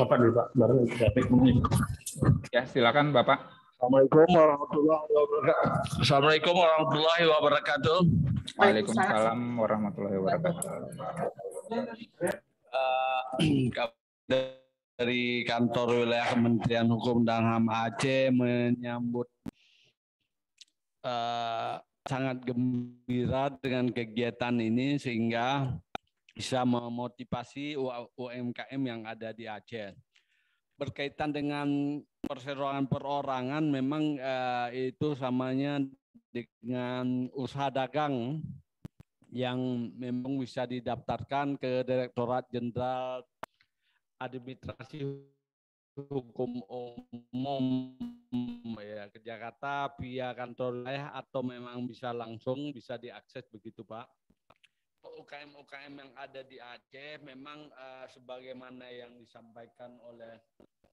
Bapak dulu Pak, baru Ya, silakan Bapak. Assalamualaikum warahmatullahi wabarakatuh. Waalaikumsalam warahmatullahi wabarakatuh. Dari Kantor Wilayah Kementerian Hukum dan HAM Aceh menyambut sangat gembira dengan kegiatan ini, sehingga bisa memotivasi UMKM yang ada di Aceh. Berkaitan dengan perseroan perorangan, memang itu samanya dengan usaha dagang yang memang bisa didaftarkan ke Direktorat Jenderal Administrasi Hukum Umum ya, ke Jakarta via kantor wilayah, atau memang bisa langsung bisa diakses begitu Pak. UKM-UKM yang ada di Aceh memang sebagaimana yang disampaikan oleh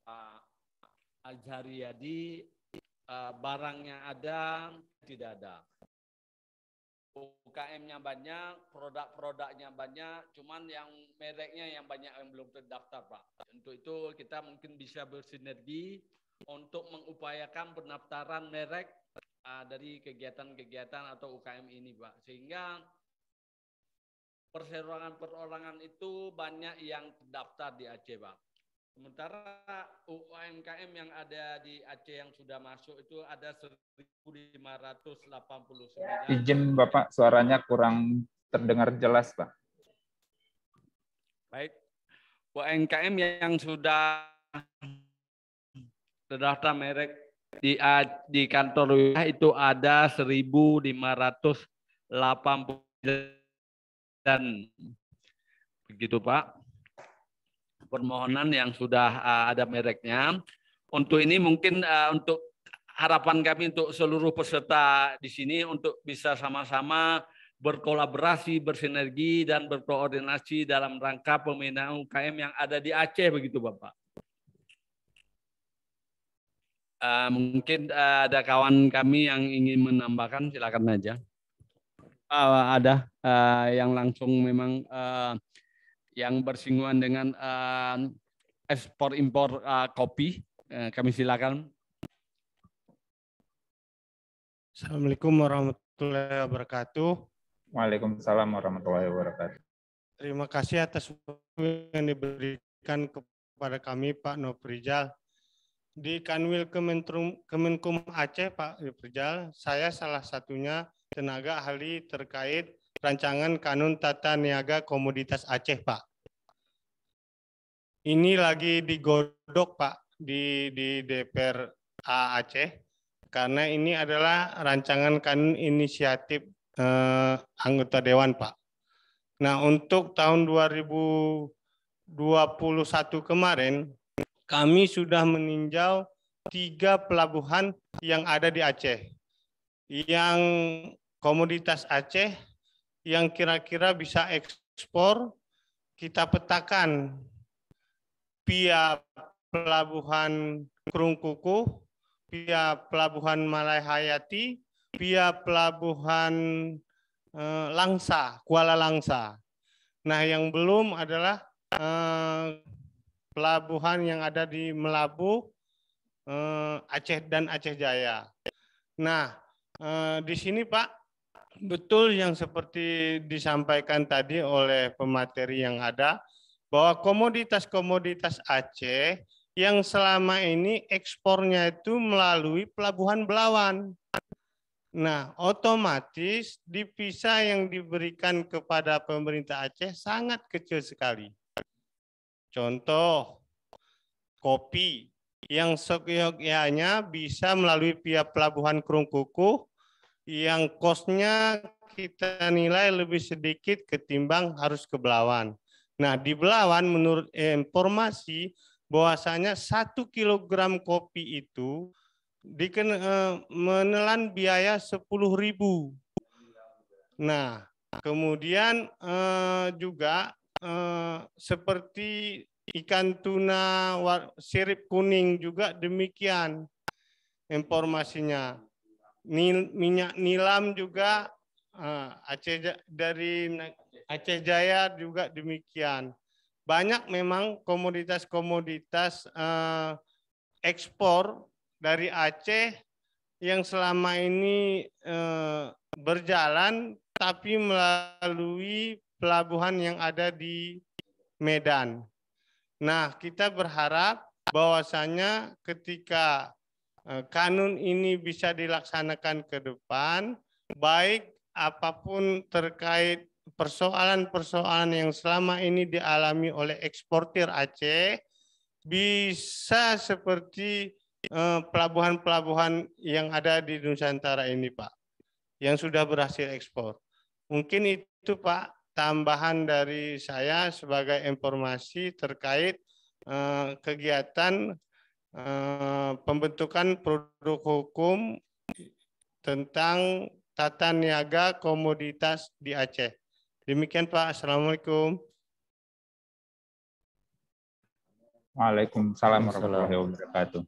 Pak Al-Jariyadi, barangnya ada, tidak ada. UKM-nya banyak, produk-produknya banyak, cuman yang mereknya yang banyak yang belum terdaftar Pak. Untuk itu kita mungkin bisa bersinergi untuk mengupayakan pendaftaran merek dari kegiatan-kegiatan atau UKM ini Pak, sehingga perseroan perorangan itu banyak yang terdaftar di Aceh Pak. Sementara UMKM yang ada di Aceh yang sudah masuk itu ada 1.589. Izin Bapak, suaranya kurang terdengar jelas Pak. Baik, UMKM yang sudah terdaftar merek di kantor wilayah itu ada 1.589. Begitu Pak. Permohonan yang sudah ada mereknya. Untuk ini mungkin untuk harapan kami untuk seluruh peserta di sini untuk bisa sama-sama berkolaborasi, bersinergi, dan berkoordinasi dalam rangka pembinaan UKM yang ada di Aceh, begitu Bapak. Mungkin ada kawan kami yang ingin menambahkan, silakan aja. Ada yang langsung memang yang bersinggungan dengan ekspor impor kopi, kami silakan. Assalamualaikum warahmatullahi wabarakatuh. Waalaikumsalam warahmatullahi wabarakatuh. Terima kasih atas waktu yang diberikan kepada kami Pak Nofrijal. Di Kanwil Kemenkum Aceh Pak Nofrijal, saya salah satunya tenaga ahli terkait rancangan Kanun Tata Niaga Komoditas Aceh, Pak. Ini lagi digodok, Pak, di DPR Aceh, karena ini adalah rancangan kanun inisiatif anggota Dewan, Pak. Nah, untuk tahun 2021 kemarin, kami sudah meninjau 3 pelabuhan yang ada di Aceh. Yang komoditas Aceh yang kira-kira bisa ekspor, kita petakan via pelabuhan Krungkuku, via pelabuhan Malai Hayati, via pelabuhan Langsa, Kuala Langsa. Nah, yang belum adalah pelabuhan yang ada di Melabu, Aceh dan Aceh Jaya. Nah, di sini Pak, betul yang seperti disampaikan tadi oleh pemateri yang ada, bahwa komoditas-komoditas Aceh yang selama ini ekspornya itu melalui Pelabuhan Belawan. Nah, otomatis divisa yang diberikan kepada pemerintah Aceh sangat kecil sekali. Contoh, kopi yang seyogyanya bisa melalui via Pelabuhan Krungkukuh yang kosnya kita nilai lebih sedikit ketimbang harus ke Belawan. Nah, di Belawan menurut informasi bahwasanya 1 kilogram kopi itu menelan biaya 10.000. Nah, kemudian juga seperti ikan tuna sirip kuning juga demikian informasinya. Minyak nilam juga dari Aceh Jaya juga demikian. Banyak memang komoditas-komoditas ekspor dari Aceh yang selama ini berjalan tapi melalui pelabuhan yang ada di Medan. Nah, kita berharap bahwasanya ketika kanun ini bisa dilaksanakan ke depan, baik apapun terkait persoalan-persoalan yang selama ini dialami oleh eksportir Aceh, bisa seperti pelabuhan-pelabuhan yang ada di Nusantara ini, Pak, yang sudah berhasil ekspor. Mungkin itu, Pak, tambahan dari saya sebagai informasi terkait kegiatan pembentukan produk hukum tentang tata niaga komoditas di Aceh. Demikian Pak. Assalamualaikum. Waalaikumsalam warahmatullahi wabarakatuh.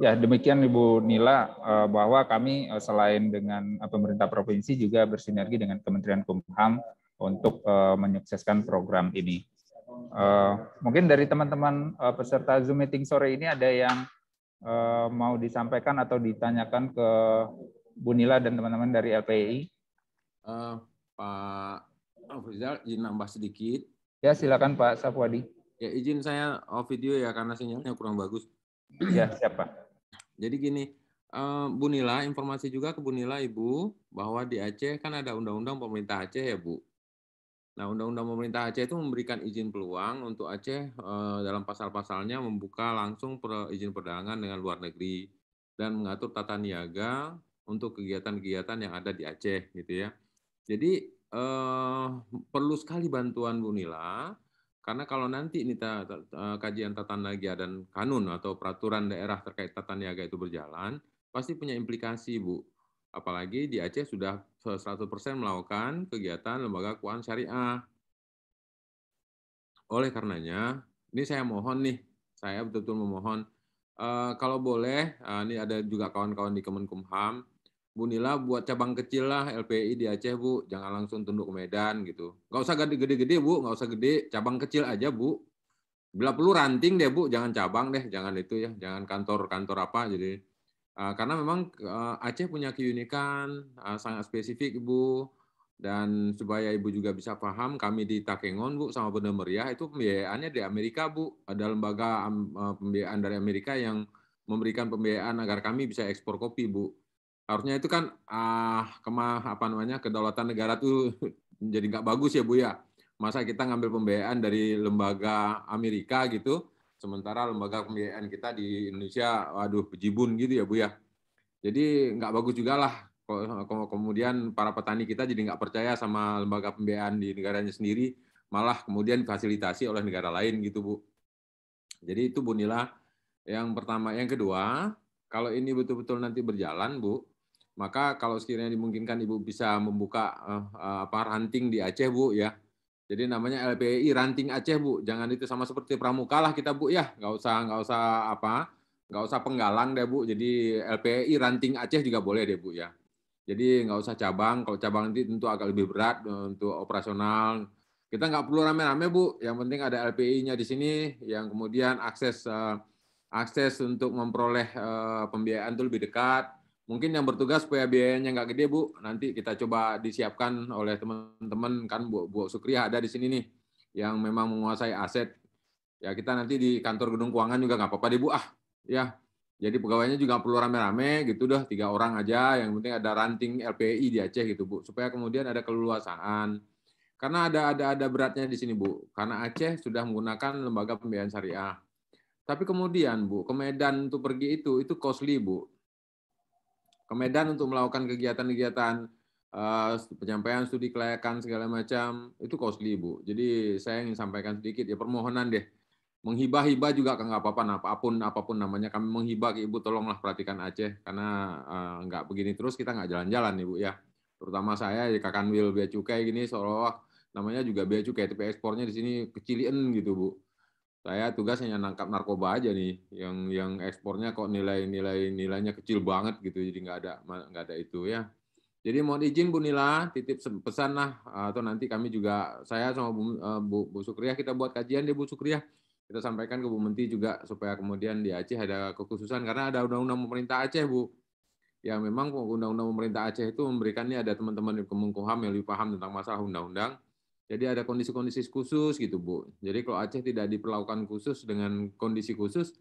Ya, demikian Ibu Nila, bahwa kami selain dengan pemerintah provinsi juga bersinergi dengan Kementerian Kumham untuk menyukseskan program ini. Mungkin dari teman-teman peserta Zoom meeting sore ini ada yang mau disampaikan atau ditanyakan ke Bu Nila dan teman-teman dari LPI? Pak Rizal, izin nambah sedikit. Ya, silakan Pak Safwadi. Ya, izin saya off video ya karena sinyalnya kurang bagus. Ya, siapa? Jadi gini, Bu Nila, informasi juga ke Bu Nila, Ibu, bahwa di Aceh kan ada undang-undang pemerintah Aceh ya, Bu. Nah, undang-undang pemerintah Aceh itu memberikan izin peluang untuk Aceh dalam pasal-pasalnya membuka langsung izin perdagangan dengan luar negeri dan mengatur tata niaga untuk kegiatan-kegiatan yang ada di Aceh, gitu ya. Jadi perlu sekali bantuan Bu Nila, karena kalau nanti ini kajian tata niaga dan kanun atau peraturan daerah terkait tata niaga itu berjalan, pasti punya implikasi, Bu. Apalagi di Aceh sudah 100% melakukan kegiatan lembaga keuangan syariah. Oleh karenanya, ini saya mohon nih, saya betul-betul memohon, kalau boleh, ini ada juga kawan-kawan di Kemenkumham, Bu Nila buat cabang kecil lah LPI di Aceh, Bu. Jangan langsung tunduk ke Medan gitu. Nggak usah gede-gede, Bu. Nggak usah gede, cabang kecil aja, Bu. Bila perlu ranting deh, Bu. Jangan cabang deh, jangan itu ya. Jangan kantor-kantor apa. Jadi karena memang Aceh punya keunikan sangat spesifik, Ibu. Dan supaya Ibu juga bisa paham, kami di Takengon, Bu, sama Banda Meriah itu pembiayaannya di Amerika, Bu. Ada lembaga pembiayaan dari Amerika yang memberikan pembiayaan agar kami bisa ekspor kopi, Bu. Harusnya itu kan kedaulatan negara tuh jadi nggak bagus ya, Bu ya. Masa kita ngambil pembiayaan dari lembaga Amerika gitu, sementara lembaga pembiayaan kita di Indonesia, waduh, bejibun gitu ya, Bu ya. Jadi nggak bagus juga lah. Kemudian para petani kita jadi nggak percaya sama lembaga pembiayaan di negaranya sendiri, malah kemudian fasilitasi oleh negara lain gitu, Bu. Jadi itu Bu Nila yang pertama. Yang kedua, kalau ini betul-betul nanti berjalan, Bu, maka kalau sekiranya dimungkinkan Ibu bisa membuka ranting di Aceh, Bu ya. Jadi namanya LPI Ranting Aceh, Bu. Jangan itu sama seperti Pramuka lah kita, Bu ya. Nggak usah Penggalang deh, Bu. Jadi LPI Ranting Aceh juga boleh deh, Bu ya. Jadi nggak usah cabang. Kalau cabang nanti tentu agak lebih berat untuk operasional. Kita nggak perlu rame-rame, Bu. Yang penting ada LPI-nya di sini, yang kemudian akses untuk memperoleh pembiayaan itu lebih dekat. Mungkin yang bertugas supaya biayanya nggak gede, Bu. Nanti kita coba disiapkan oleh teman-teman, kan Bu Sukriah ada di sini nih, yang memang menguasai aset. Ya kita nanti di kantor gedung keuangan juga nggak apa-apa deh, Bu. Ya. Jadi pegawainya juga perlu rame-rame gitu dah, 3 orang aja. Yang penting ada ranting LPI di Aceh gitu, Bu. Supaya kemudian ada keleluasaan. Karena ada beratnya di sini, Bu. Karena Aceh sudah menggunakan lembaga pembiayaan syariah. Tapi kemudian, Bu, ke Medan untuk pergi itu costly, Bu. Ke Medan untuk melakukan kegiatan-kegiatan penyampaian studi kelayakan segala macam, itu costly, Bu. Jadi saya ingin sampaikan sedikit ya, permohonan deh. Menghibah-hibah juga nggak apa-apa, apapun namanya kami menghibah ke Ibu, tolonglah perhatikan Aceh karena nggak begini terus kita nggak jalan-jalan Ibu ya. Terutama saya di Kakanwil Bea Cukai gini seolah namanya juga bea cukai, tapi ekspornya di sini kecilin gitu Bu. Saya tugasnya nangkap narkoba aja nih, yang ekspornya kok nilainya kecil banget gitu, jadi nggak ada itu ya. Jadi mohon izin Bu Nila, titip pesan lah, atau nanti kami juga, saya sama Bu Sukriah kita buat kajian deh Bu Sukriah. Kita sampaikan ke Bu Menti juga supaya kemudian di Aceh ada kekhususan karena ada undang-undang pemerintah Aceh Bu. Ya memang undang-undang pemerintah Aceh itu memberikannya ada teman-teman di Kemenkumham yang lebih paham tentang masalah undang-undang. Jadi ada kondisi-kondisi khusus gitu Bu. Jadi kalau Aceh tidak diperlakukan khusus dengan kondisi khusus,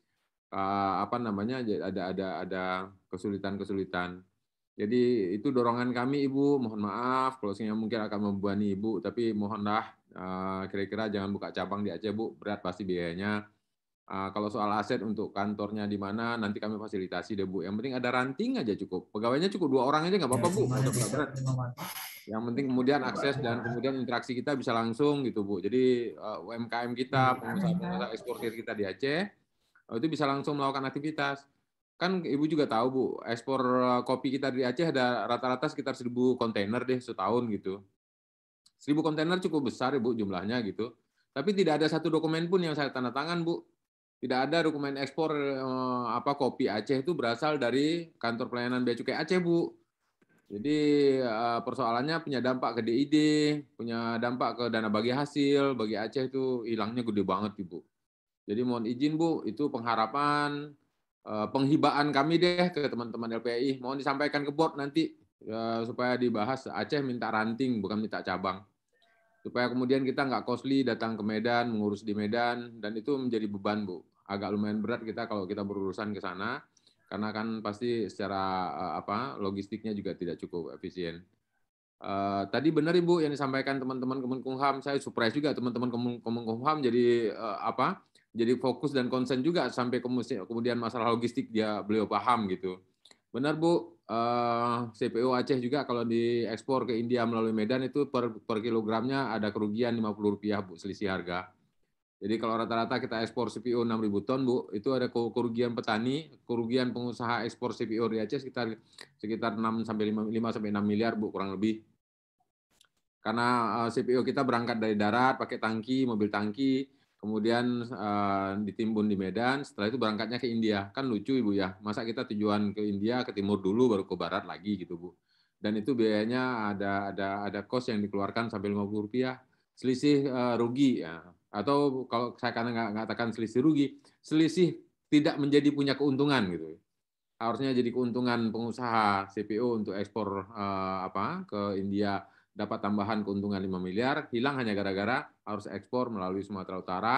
apa namanya ada kesulitan-kesulitan. Jadi itu dorongan kami Ibu. Mohon maaf kalau saya mungkin akan membebani Ibu, tapi mohonlah kira-kira jangan buka cabang di Aceh Bu, berat pasti biayanya. Kalau soal aset untuk kantornya di mana, nanti kami fasilitasi deh Bu. Yang penting ada ranting aja cukup. Pegawainya cukup 2 orang aja nggak apa-apa Bu. Berat. Yang penting kemudian akses dan kemudian interaksi kita bisa langsung gitu Bu. Jadi UMKM kita, pengusaha-pengusaha eksportir kita di Aceh, itu bisa langsung melakukan aktivitas. Kan Ibu juga tahu Bu, ekspor kopi kita di Aceh ada rata-rata sekitar 1.000 kontainer deh setahun gitu. 1.000 kontainer cukup besar Ibu jumlahnya gitu. Tapi tidak ada satu dokumen pun yang saya tanda tangan Bu. Tidak ada dokumen ekspor kopi Aceh itu berasal dari kantor pelayanan bea cukai Aceh, Bu. Jadi persoalannya punya dampak ke DID, punya dampak ke dana bagi hasil, bagi Aceh itu hilangnya gede banget, Ibu. Jadi mohon izin, Bu, itu pengharapan, penghibaan kami deh ke teman-teman LPI. Mohon disampaikan ke board nanti supaya dibahas. Aceh minta ranting, bukan minta cabang. Supaya kemudian kita nggak costly datang ke Medan, mengurus di Medan, dan itu menjadi beban, Bu. Agak lumayan berat kita kalau kita berurusan ke sana, karena kan pasti secara logistiknya juga tidak cukup efisien. Tadi benar Ibu yang disampaikan teman-teman Kemenkumham, saya surprise juga teman-teman Kemenkumham jadi jadi fokus dan konsen juga sampai kemudian masalah logistik beliau paham gitu. Benar Bu, CPO Aceh juga kalau diekspor ke India melalui Medan itu per kilogramnya ada kerugian Rp50 Bu, selisih harga. Jadi kalau rata-rata kita ekspor CPO 6.000 ton Bu, itu ada kerugian petani, kerugian pengusaha ekspor CPO di Aceh sekitar 5 sampai 6 miliar Bu kurang lebih. Karena CPO kita berangkat dari darat pakai tangki, mobil tangki, kemudian ditimbun di Medan, setelah itu berangkatnya ke India. Kan lucu Ibu ya, masa kita tujuan ke India, ke timur dulu, baru ke barat lagi gitu Bu. Dan itu biayanya ada kos yang dikeluarkan sampai Rp50, selisih rugi ya. Atau kalau saya nggak katakan selisih rugi, selisih tidak menjadi punya keuntungan gitu. Harusnya jadi keuntungan pengusaha CPO untuk ekspor ke India, dapat tambahan keuntungan 5 miliar, hilang hanya gara-gara harus ekspor melalui Sumatera Utara,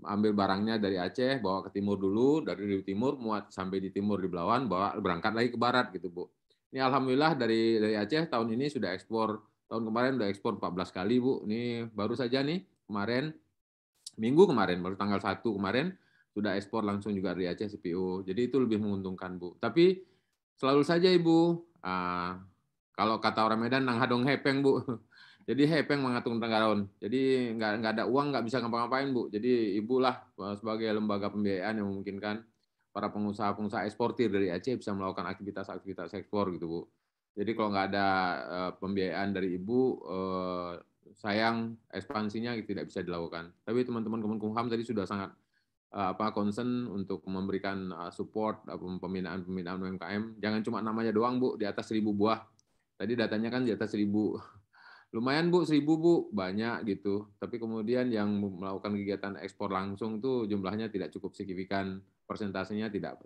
ambil barangnya dari Aceh, bawa ke timur dulu, dari timur muat sampai di timur di Belawan, berangkat lagi ke barat gitu Bu. Ini alhamdulillah dari Aceh tahun ini sudah ekspor, tahun kemarin sudah ekspor 14 kali Bu. Ini baru saja nih kemarin, minggu kemarin, baru tanggal 1 kemarin, sudah ekspor langsung juga dari Aceh CPO. Jadi itu lebih menguntungkan Bu. Tapi selalu saja Ibu, kalau kata orang Medan, nang hadong hepeng Bu. Jadi hepeng mengatung tenggaron. Jadi nggak ada uang, nggak bisa ngapa-ngapain Bu. Jadi Ibu lah sebagai lembaga pembiayaan yang memungkinkan para pengusaha-pengusaha eksportir dari Aceh bisa melakukan aktivitas ekspor gitu Bu. Jadi kalau nggak ada pembiayaan dari Ibu, sayang ekspansinya tidak bisa dilakukan. Tapi teman-teman Kemenkumham tadi sudah sangat concern untuk memberikan support pembinaan UMKM. Jangan cuma namanya doang Bu, di atas 1.000 buah Tadi datanya kan di atas 1.000. Lumayan Bu, 1.000 Bu, banyak gitu. Tapi kemudian yang melakukan kegiatan ekspor langsung tuh jumlahnya tidak cukup signifikan, persentasenya tidak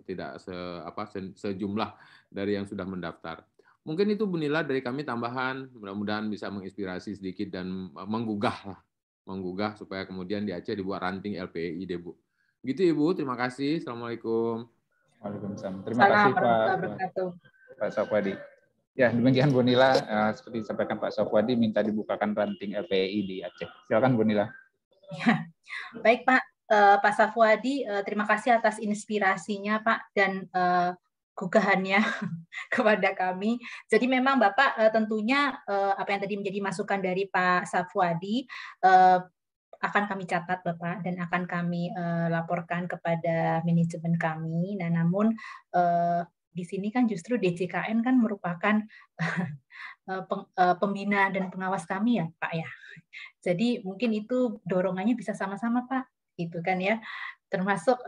sejumlah dari yang sudah mendaftar. Mungkin itu Bu Nila dari kami tambahan, mudah-mudahan bisa menginspirasi sedikit dan menggugah supaya kemudian di Aceh dibuat ranting LPI deh Bu. Gitu Ibu, terima kasih. Assalamualaikum. Waalaikumsalam. Terima kasih Pak Safwadi. Ya, demikian Bu Nila, seperti disampaikan Pak Safwadi, minta dibukakan ranting LPI di Aceh. Silakan Bu Nila. Ya, baik Pak Safwadi, terima kasih atas inspirasinya Pak dan gugahannya kepada kami. Jadi memang Bapak tentunya apa yang tadi menjadi masukan dari Pak Safwadi akan kami catat Bapak dan akan kami laporkan kepada manajemen kami. Nah, namun di sini kan justru DJKN kan merupakan pembina dan pengawas kami ya Pak ya. Jadi mungkin itu dorongannya bisa sama-sama Pak, gitu kan ya. Termasuk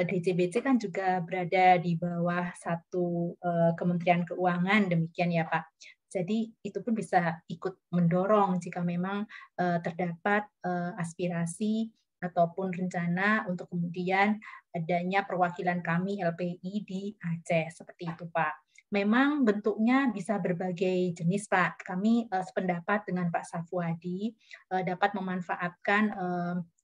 DJBC kan juga berada di bawah satu Kementerian Keuangan, demikian ya Pak. Jadi itu pun bisa ikut mendorong jika memang terdapat aspirasi ataupun rencana untuk kemudian adanya perwakilan kami LPI di Aceh, seperti itu Pak. Memang bentuknya bisa berbagai jenis Pak. Kami sependapat dengan Pak Safwadi dapat memanfaatkan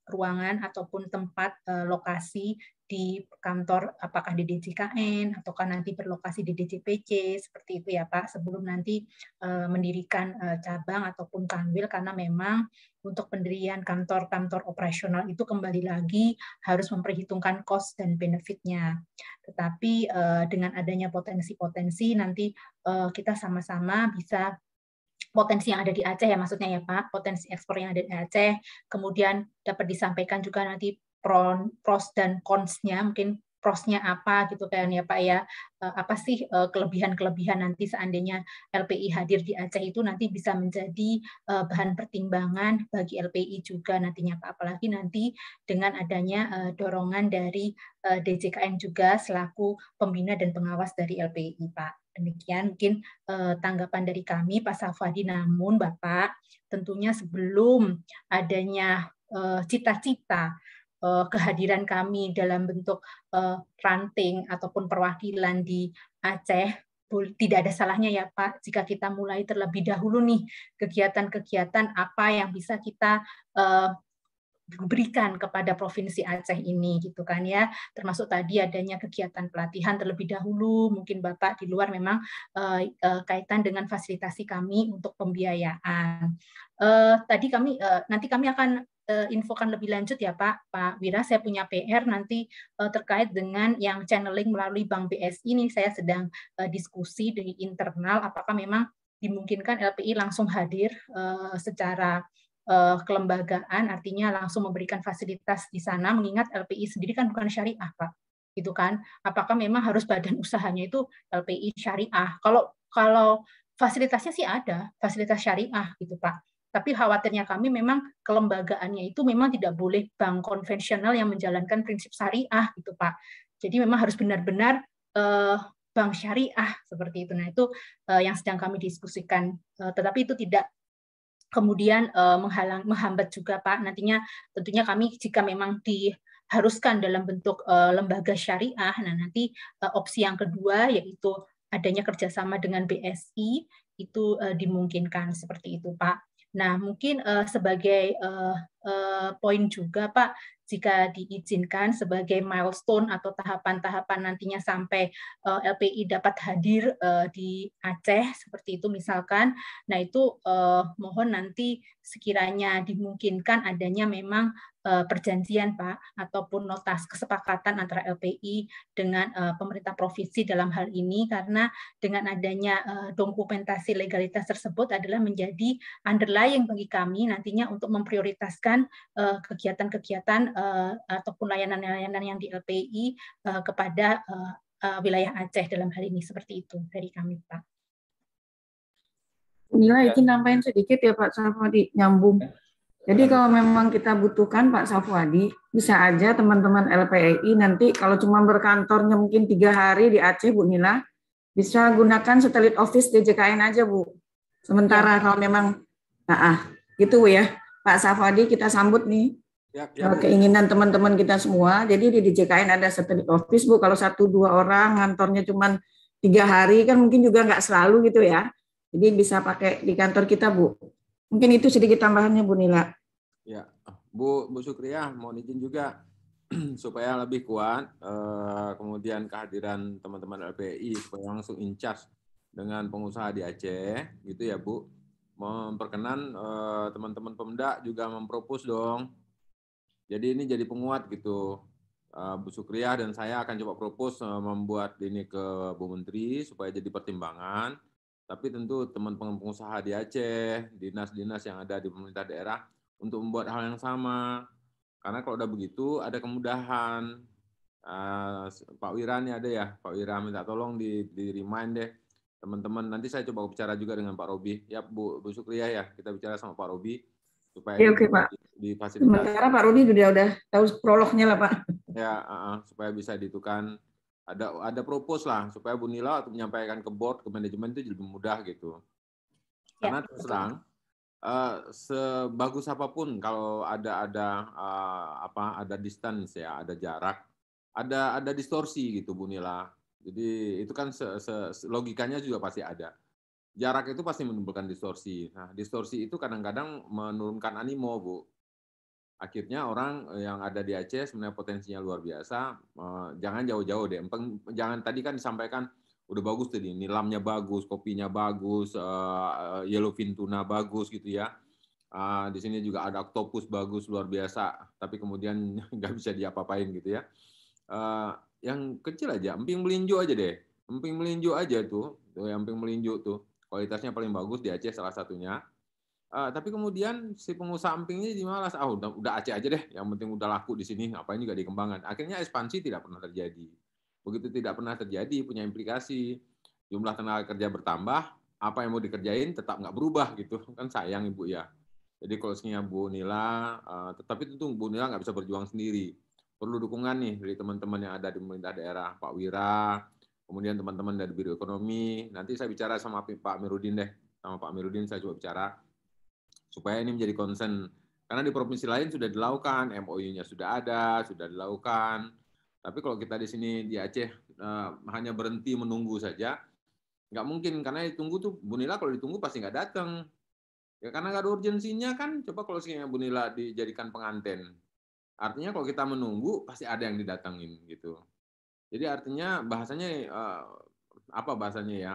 ruangan ataupun tempat lokasi di kantor, apakah di DJKN ataukah nanti berlokasi di DJPC, seperti itu ya Pak, sebelum nanti mendirikan cabang ataupun kanwil, karena memang untuk pendirian kantor-kantor operasional itu kembali lagi harus memperhitungkan cost dan benefitnya. Tetapi dengan adanya potensi-potensi nanti kita sama-sama bisa potensi yang ada di Aceh ya maksudnya ya Pak, potensi ekspor yang ada di Aceh, kemudian dapat disampaikan juga nanti pros dan cons-nya, mungkin prosnya apa gitu kan ya Pak ya, apa sih kelebihan-kelebihan nanti seandainya LPI hadir di Aceh itu nanti bisa menjadi bahan pertimbangan bagi LPI juga nantinya Pak, apalagi nanti dengan adanya dorongan dari DJKN juga selaku pembina dan pengawas dari LPI Pak. Demikian mungkin tanggapan dari kami Pak Safwadi. Namun Bapak tentunya sebelum adanya cita-cita kehadiran kami dalam bentuk ranting ataupun perwakilan di Aceh, tidak ada salahnya ya Pak jika kita mulai terlebih dahulu nih kegiatan-kegiatan apa yang bisa kita berikan kepada Provinsi Aceh ini gitu kan ya, termasuk tadi adanya kegiatan pelatihan terlebih dahulu, mungkin Bapak di luar memang kaitan dengan fasilitasi kami untuk pembiayaan. Tadi kami nanti kami akan infokan lebih lanjut ya Pak Wira, saya punya PR nanti terkait dengan yang channeling melalui Bank BSI ini, saya sedang diskusi di internal apakah memang dimungkinkan LPI langsung hadir secara kelembagaan, artinya langsung memberikan fasilitas di sana, mengingat LPI sendiri kan bukan syariah Pak, gitu kan? Apakah memang harus badan usahanya itu LPI syariah? Kalau fasilitasnya sih ada, fasilitas syariah gitu Pak. Tapi khawatirnya kami memang kelembagaannya itu memang tidak boleh bank konvensional yang menjalankan prinsip syariah gitu Pak. Jadi memang harus benar-benar bank syariah seperti itu. Nah itu yang sedang kami diskusikan. Tetapi itu tidak kemudian menghambat juga Pak. Nantinya tentunya kami jika memang diharuskan dalam bentuk lembaga syariah, nah nanti opsi yang kedua yaitu adanya kerjasama dengan BSI itu dimungkinkan seperti itu Pak. Nah mungkin sebagai poin juga Pak, jika diizinkan sebagai milestone atau tahapan-tahapan nantinya sampai LPI dapat hadir di Aceh seperti itu misalkan, nah itu mohon nanti sekiranya dimungkinkan adanya memang perjanjian Pak ataupun notas kesepakatan antara LPI dengan pemerintah provinsi dalam hal ini, karena dengan adanya dokumentasi legalitas tersebut adalah menjadi underlying bagi kami nantinya untuk memprioritaskan kegiatan-kegiatan ataupun layanan-layanan yang di LPI kepada wilayah Aceh dalam hal ini, seperti itu dari kami Pak. Nilai izin nambahin sedikit ya Pak Safwadi, nyambung. Jadi kalau memang kita butuhkan Pak Safwadi, bisa aja teman-teman LPI nanti kalau cuma berkantornya mungkin 3 hari di Aceh Bu Nila, bisa gunakan satelit office DJKN aja Bu. Sementara kalau memang gitu ya, Pak Safwadi, kita sambut nih keinginan teman-teman kita semua. Jadi di DJKN ada street office, Bu. Kalau 1-2 orang ngantornya cuma 3 hari kan mungkin juga nggak selalu gitu ya. Jadi bisa pakai di kantor kita, Bu. Mungkin itu sedikit tambahannya, Bu Nila. Ya, Bu Sukriyah, mohon izin juga supaya lebih kuat, kemudian kehadiran teman-teman LPI supaya langsung in charge dengan pengusaha di Aceh, gitu ya Bu. Memperkenan teman-teman Pemda juga mempropos dong. Jadi ini jadi penguat gitu. Bu Sukriyah dan saya akan coba propose membuat ini ke Bu Menteri supaya jadi pertimbangan. Tapi tentu teman-teman pengusaha di Aceh, dinas-dinas yang ada di pemerintah daerah untuk membuat hal yang sama. Karena kalau udah begitu ada kemudahan. Pak Wira nih ada ya, Pak Wira minta tolong di remind deh teman-teman. Nanti saya coba bicara juga dengan Pak Robi. Ya Bu Sukriyah ya, kita bicara sama Pak Robi supaya Oke, Pak. Difasilitasi. Sementara Pak Rudi udah tahu prolognya lah, Pak. Ya, supaya bisa ditukan ada propose lah supaya Bu Nila untuk menyampaikan ke board, ke manajemen itu lebih mudah gitu. Karena terus terang sebagus apapun kalau ada distance ya, ada jarak, ada distorsi gitu Bu Nila. Jadi itu kan logikanya juga pasti ada. Jarak itu pasti menimbulkan distorsi. Nah, distorsi itu kadang-kadang menurunkan animo, Bu. Akhirnya orang yang ada di Aceh sebenarnya potensinya luar biasa. Jangan jauh-jauh deh. Jangan tadi kan disampaikan udah bagus tadi, nilamnya bagus, kopinya bagus, yellowfin tuna bagus gitu ya. Di sini juga ada oktopus bagus luar biasa, tapi kemudian nggak bisa diapa-apain gitu ya. Yang kecil aja, emping melinjo aja deh. Emping melinjo aja tuh emping melinjo tuh. Kualitasnya paling bagus di Aceh salah satunya. Tapi kemudian si pengusaha empingnya jadi malas. Udah Aceh aja deh, yang penting udah laku di sini, ngapain juga dikembangkan. Akhirnya ekspansi tidak pernah terjadi. Begitu tidak pernah terjadi, punya implikasi. Jumlah tenaga kerja bertambah, apa yang mau dikerjain tetap nggak berubah gitu. Kan sayang Ibu ya. Jadi closing-nya Bu Nila, tetapi tentu Bu Nila nggak bisa berjuang sendiri. Perlu dukungan nih dari teman-teman yang ada di pemerintah daerah, Pak Wira, kemudian teman-teman dari Biro Ekonomi. Nanti saya bicara sama Pak Amiruddin deh. Sama Pak Amiruddin saya coba bicara supaya ini menjadi concern. Karena di provinsi lain sudah dilakukan, MOU-nya sudah ada, sudah dilakukan. Tapi kalau kita di sini di Aceh hanya berhenti menunggu saja, nggak mungkin. Karena ditunggu tuh, Bu Nila kalau ditunggu pasti nggak datang. Ya karena nggak ada urgensinya kan, coba kalau sih Bu Nila dijadikan pengantin. Artinya kalau kita menunggu, pasti ada yang didatangin gitu. Jadi artinya bahasanya, apa bahasanya ya,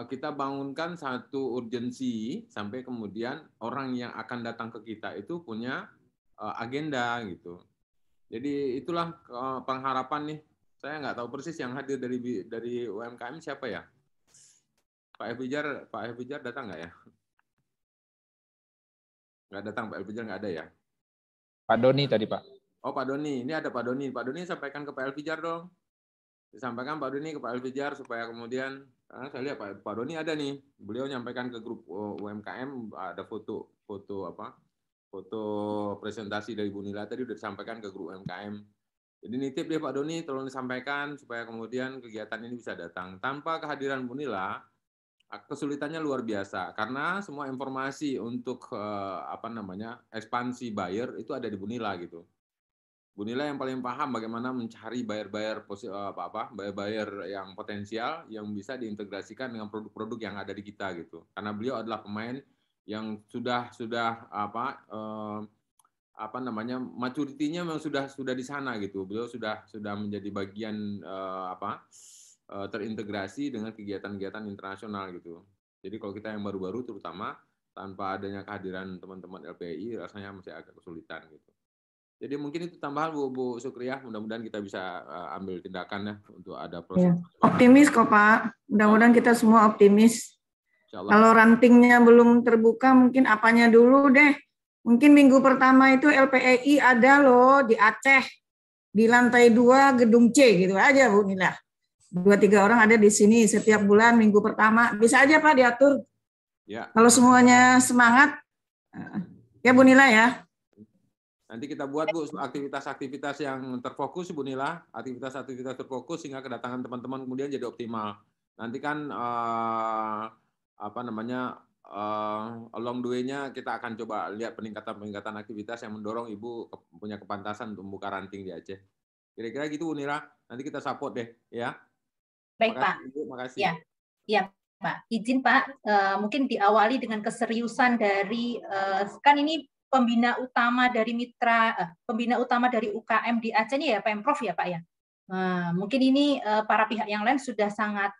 kita bangunkan satu urgensi sampai kemudian orang yang akan datang ke kita itu punya agenda gitu. Jadi itulah pengharapan nih. Saya nggak tahu persis yang hadir dari UMKM siapa ya. Pak F. Bijar datang nggak ya? Nggak datang, Pak F. Bijar nggak ada ya? Pak Doni tadi, Pak. Oh, Pak Doni. Ini ada Pak Doni. Pak Doni sampaikan ke Pak F. Bijar dong. Disampaikan Pak Doni ke Pak F. Bijar supaya kemudian, karena saya lihat Pak Doni ada nih. Beliau nyampaikan ke grup UMKM, ada foto presentasi dari Bu Nila tadi udah disampaikan ke grup UMKM. Jadi nitip deh Pak Doni, tolong disampaikan supaya kemudian kegiatan ini bisa datang. Tanpa kehadiran Bu Nila, kesulitannya luar biasa karena semua informasi untuk ekspansi buyer itu ada di Bu Nila gitu. Bu Nila yang paling paham bagaimana mencari buyer-buyer yang potensial yang bisa diintegrasikan dengan produk-produk yang ada di kita gitu. Karena beliau adalah pemain yang sudah maturity-nya memang sudah di sana gitu. Beliau sudah menjadi bagian terintegrasi dengan kegiatan-kegiatan internasional gitu. Jadi kalau kita yang baru-baru terutama tanpa adanya kehadiran teman-teman LPI rasanya masih agak kesulitan gitu. Jadi mungkin itu tambahan Bu Sukriyah, mudah-mudahan kita bisa ambil tindakan ya untuk ada proses. Optimis kok Pak, mudah-mudahan kita semua optimis. Kalau rantingnya belum terbuka mungkin apanya dulu deh. Mungkin minggu pertama itu LPEI ada loh di Aceh, di lantai 2 gedung C gitu aja Bu Nila. 2-3 orang ada di sini setiap bulan minggu pertama. Bisa aja Pak diatur. Ya. Kalau semuanya semangat, ya Bu Nila ya. Nanti kita buat Bu aktivitas-aktivitas yang terfokus Bu Nila, aktivitas-aktivitas terfokus sehingga kedatangan teman-teman kemudian jadi optimal. Nanti kan apa namanya, along the way-nya kita akan coba lihat peningkatan aktivitas yang mendorong Ibu punya kepantasan untuk membuka ranting di Aceh. Kira-kira gitu, Unira. Nanti kita support deh, ya. Baik, makasih, Pak. Ibu, makasih. Ya, ya, Pak. Izin, Pak, mungkin diawali dengan keseriusan dari kan ini pembina utama dari pembina utama dari UKM di Aceh ini ya Pemprov ya, Pak ya. Nah, mungkin ini para pihak yang lain sudah sangat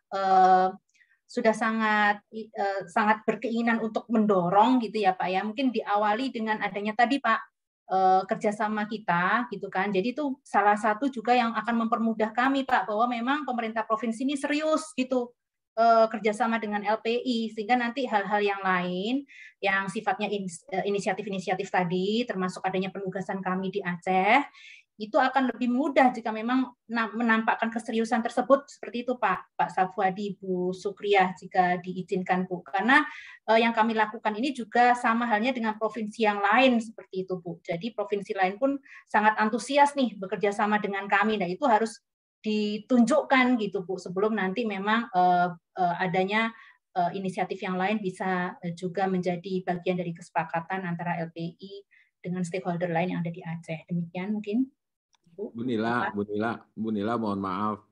sangat berkeinginan untuk mendorong gitu ya Pak ya. Mungkin diawali dengan adanya tadi Pak kerjasama kita gitu kan. Jadi itu salah satu juga yang akan mempermudah kami Pak bahwa memang pemerintah provinsi ini serius gitu kerjasama dengan LPI sehingga nanti hal-hal yang lain yang sifatnya inisiatif-inisiatif tadi termasuk adanya penugasan kami di Aceh itu akan lebih mudah jika memang menampakkan keseriusan tersebut seperti itu Pak Safwadi, Bu Sukriyah jika diizinkan Bu. Karena yang kami lakukan ini juga sama halnya dengan provinsi yang lain seperti itu Bu. Jadi provinsi lain pun sangat antusias nih bekerja sama dengan kami. Nah itu harus ditunjukkan gitu Bu sebelum nanti memang adanya inisiatif yang lain bisa juga menjadi bagian dari kesepakatan antara LPI dengan stakeholder lain yang ada di Aceh. Demikian mungkin. Bu Nila, mohon maaf.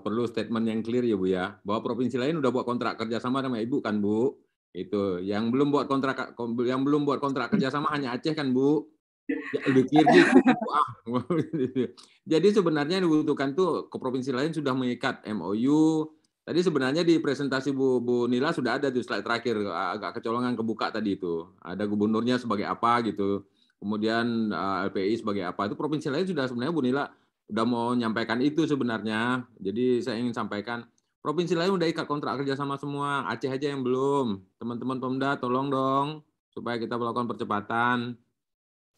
Perlu statement yang clear ya Bu ya, bahwa provinsi lain udah buat kontrak kerjasama sama Ibu kan Bu? Itu yang belum buat kontrak kerjasama hanya Aceh kan Bu? Ya, lebih clear gitu. Jadi sebenarnya yang dibutuhkan tuh ke provinsi lain sudah mengikat MOU. Tadi sebenarnya di presentasi Bu Nila sudah ada tuh slide terakhir, agak kecolongan kebuka tadi itu. Ada gubernurnya sebagai apa gitu. Kemudian LPI sebagai apa, itu provinsi lain sudah sebenarnya Bu Nila udah mau menyampaikan itu sebenarnya. Jadi saya ingin sampaikan, provinsi lain udah ikat kontrak kerjasama semua, Aceh aja yang belum. Teman-teman Pemda tolong dong supaya kita melakukan percepatan.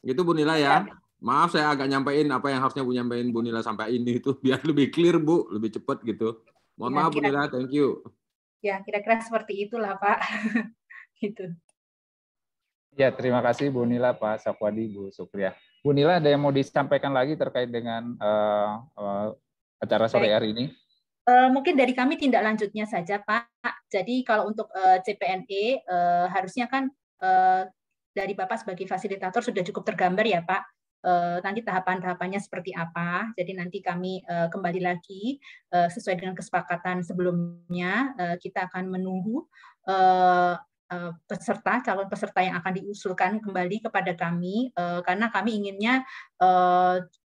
Gitu Bu Nila ya. Maaf saya agak nyampein apa yang harusnya Bu nyampein Bu Nila sampai ini itu biar lebih clear Bu, lebih cepat gitu. Mohon maaf Bu Nila, thank you. Ya kira-kira seperti itulah Pak. Gitu. Ya, terima kasih Bu Nila, Pak Safwadi, Bu Sukriyah. Bu Nila, ada yang mau disampaikan lagi terkait dengan acara sore hari ini? Mungkin dari kami tindak lanjutnya saja, Pak. Jadi kalau untuk CPNE, harusnya kan dari Bapak sebagai fasilitator sudah cukup tergambar ya, Pak. Nanti tahapan-tahapannya seperti apa. Jadi nanti kami kembali lagi sesuai dengan kesepakatan sebelumnya, kita akan menunggu calon peserta yang akan diusulkan kembali kepada kami karena kami inginnya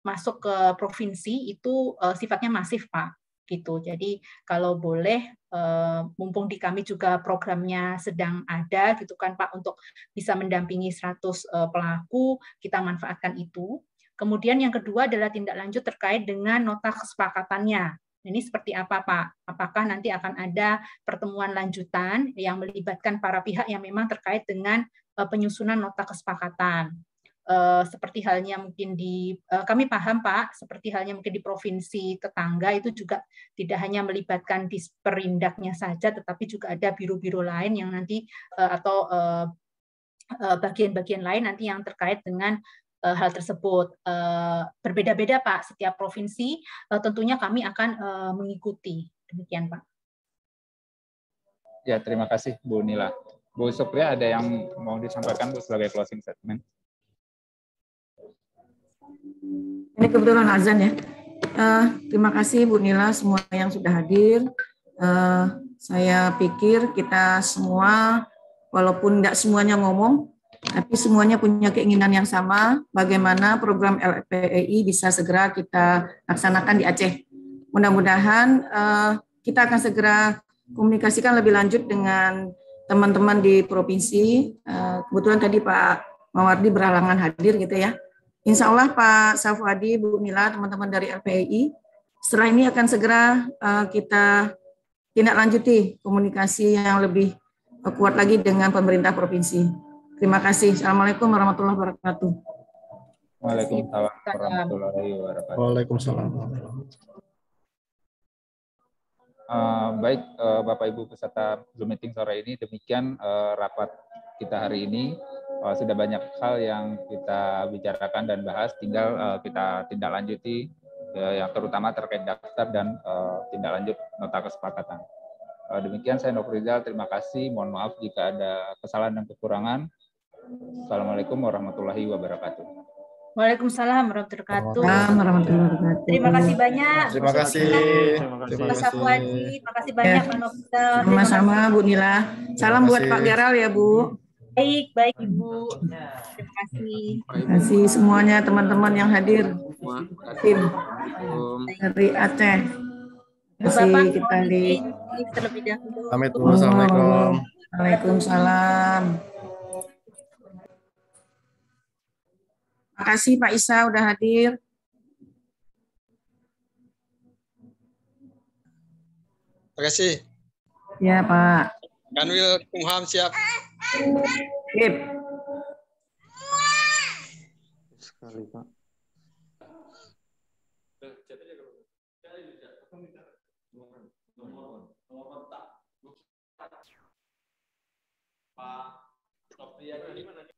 masuk ke provinsi itu sifatnya masif Pak gitu. Jadi kalau boleh mumpung di kami juga programnya sedang ada gitu kan Pak untuk bisa mendampingi 100 pelaku, kita manfaatkan itu. Kemudian yang kedua adalah tindak lanjut terkait dengan nota kesepakatannya. Ini seperti apa, Pak? Apakah nanti akan ada pertemuan lanjutan yang melibatkan para pihak yang memang terkait dengan penyusunan nota kesepakatan? Seperti halnya mungkin kami paham, Pak, seperti halnya mungkin di provinsi tetangga itu juga tidak hanya melibatkan Disperindaknya saja, tetapi juga ada biro-biro lain yang nanti atau bagian-bagian lain nanti yang terkait dengan hal tersebut. Berbeda-beda Pak, setiap provinsi tentunya kami akan mengikuti. Demikian Pak. Ya, terima kasih Bu Nila. Bu Sukriyah, ada yang mau disampaikan Bu sebagai closing statement? Ini kebetulan azan ya. Terima kasih Bu Nila semua yang sudah hadir. Saya pikir kita semua, walaupun tidak semuanya ngomong, tapi semuanya punya keinginan yang sama, bagaimana program LPEI bisa segera kita laksanakan di Aceh. Mudah-mudahan kita akan segera komunikasikan lebih lanjut dengan teman-teman di provinsi. Kebetulan tadi Pak Mawardi berhalangan hadir gitu ya. Insya Allah Pak Safwadi, Bu Nila, teman-teman dari LPEI, setelah ini akan segera kita tindak lanjuti komunikasi yang lebih kuat lagi dengan pemerintah provinsi. Terima kasih. Assalamualaikum warahmatullahi wabarakatuh. Waalaikumsalam warahmatullahi wabarakatuh. Waalaikumsalam. Baik, Bapak Ibu peserta Zoom meeting sore ini, demikian rapat kita hari ini. Sudah banyak hal yang kita bicarakan dan bahas, tinggal kita tindak lanjuti yang terutama terkait daftar dan tindak lanjut nota kesepakatan. Demikian saya Nofrizal, terima kasih. Mohon maaf jika ada kesalahan dan kekurangan. Assalamualaikum warahmatullahi wabarakatuh. Waalaikumsalam warahmatullahi wabarakatuh. Terima kasih banyak. Terima kasih. Pak Safwadi, terima kasih banyak Pak Nofrizal. Sama-sama Bu Nila. Salam buat Pak Geral ya Bu. Baik Ibu. Terima kasih. Terima kasih semuanya teman-teman yang hadir. Tim dari Aceh. Terima kasih kita di terlebih dahulu. Assalamualaikum. Waalaikumsalam. Terima kasih Pak Isa udah hadir. Terima kasih. Ya Pak. Kanwil Kumham siap. Sip. Sekali Pak. Pak Sofia gimana?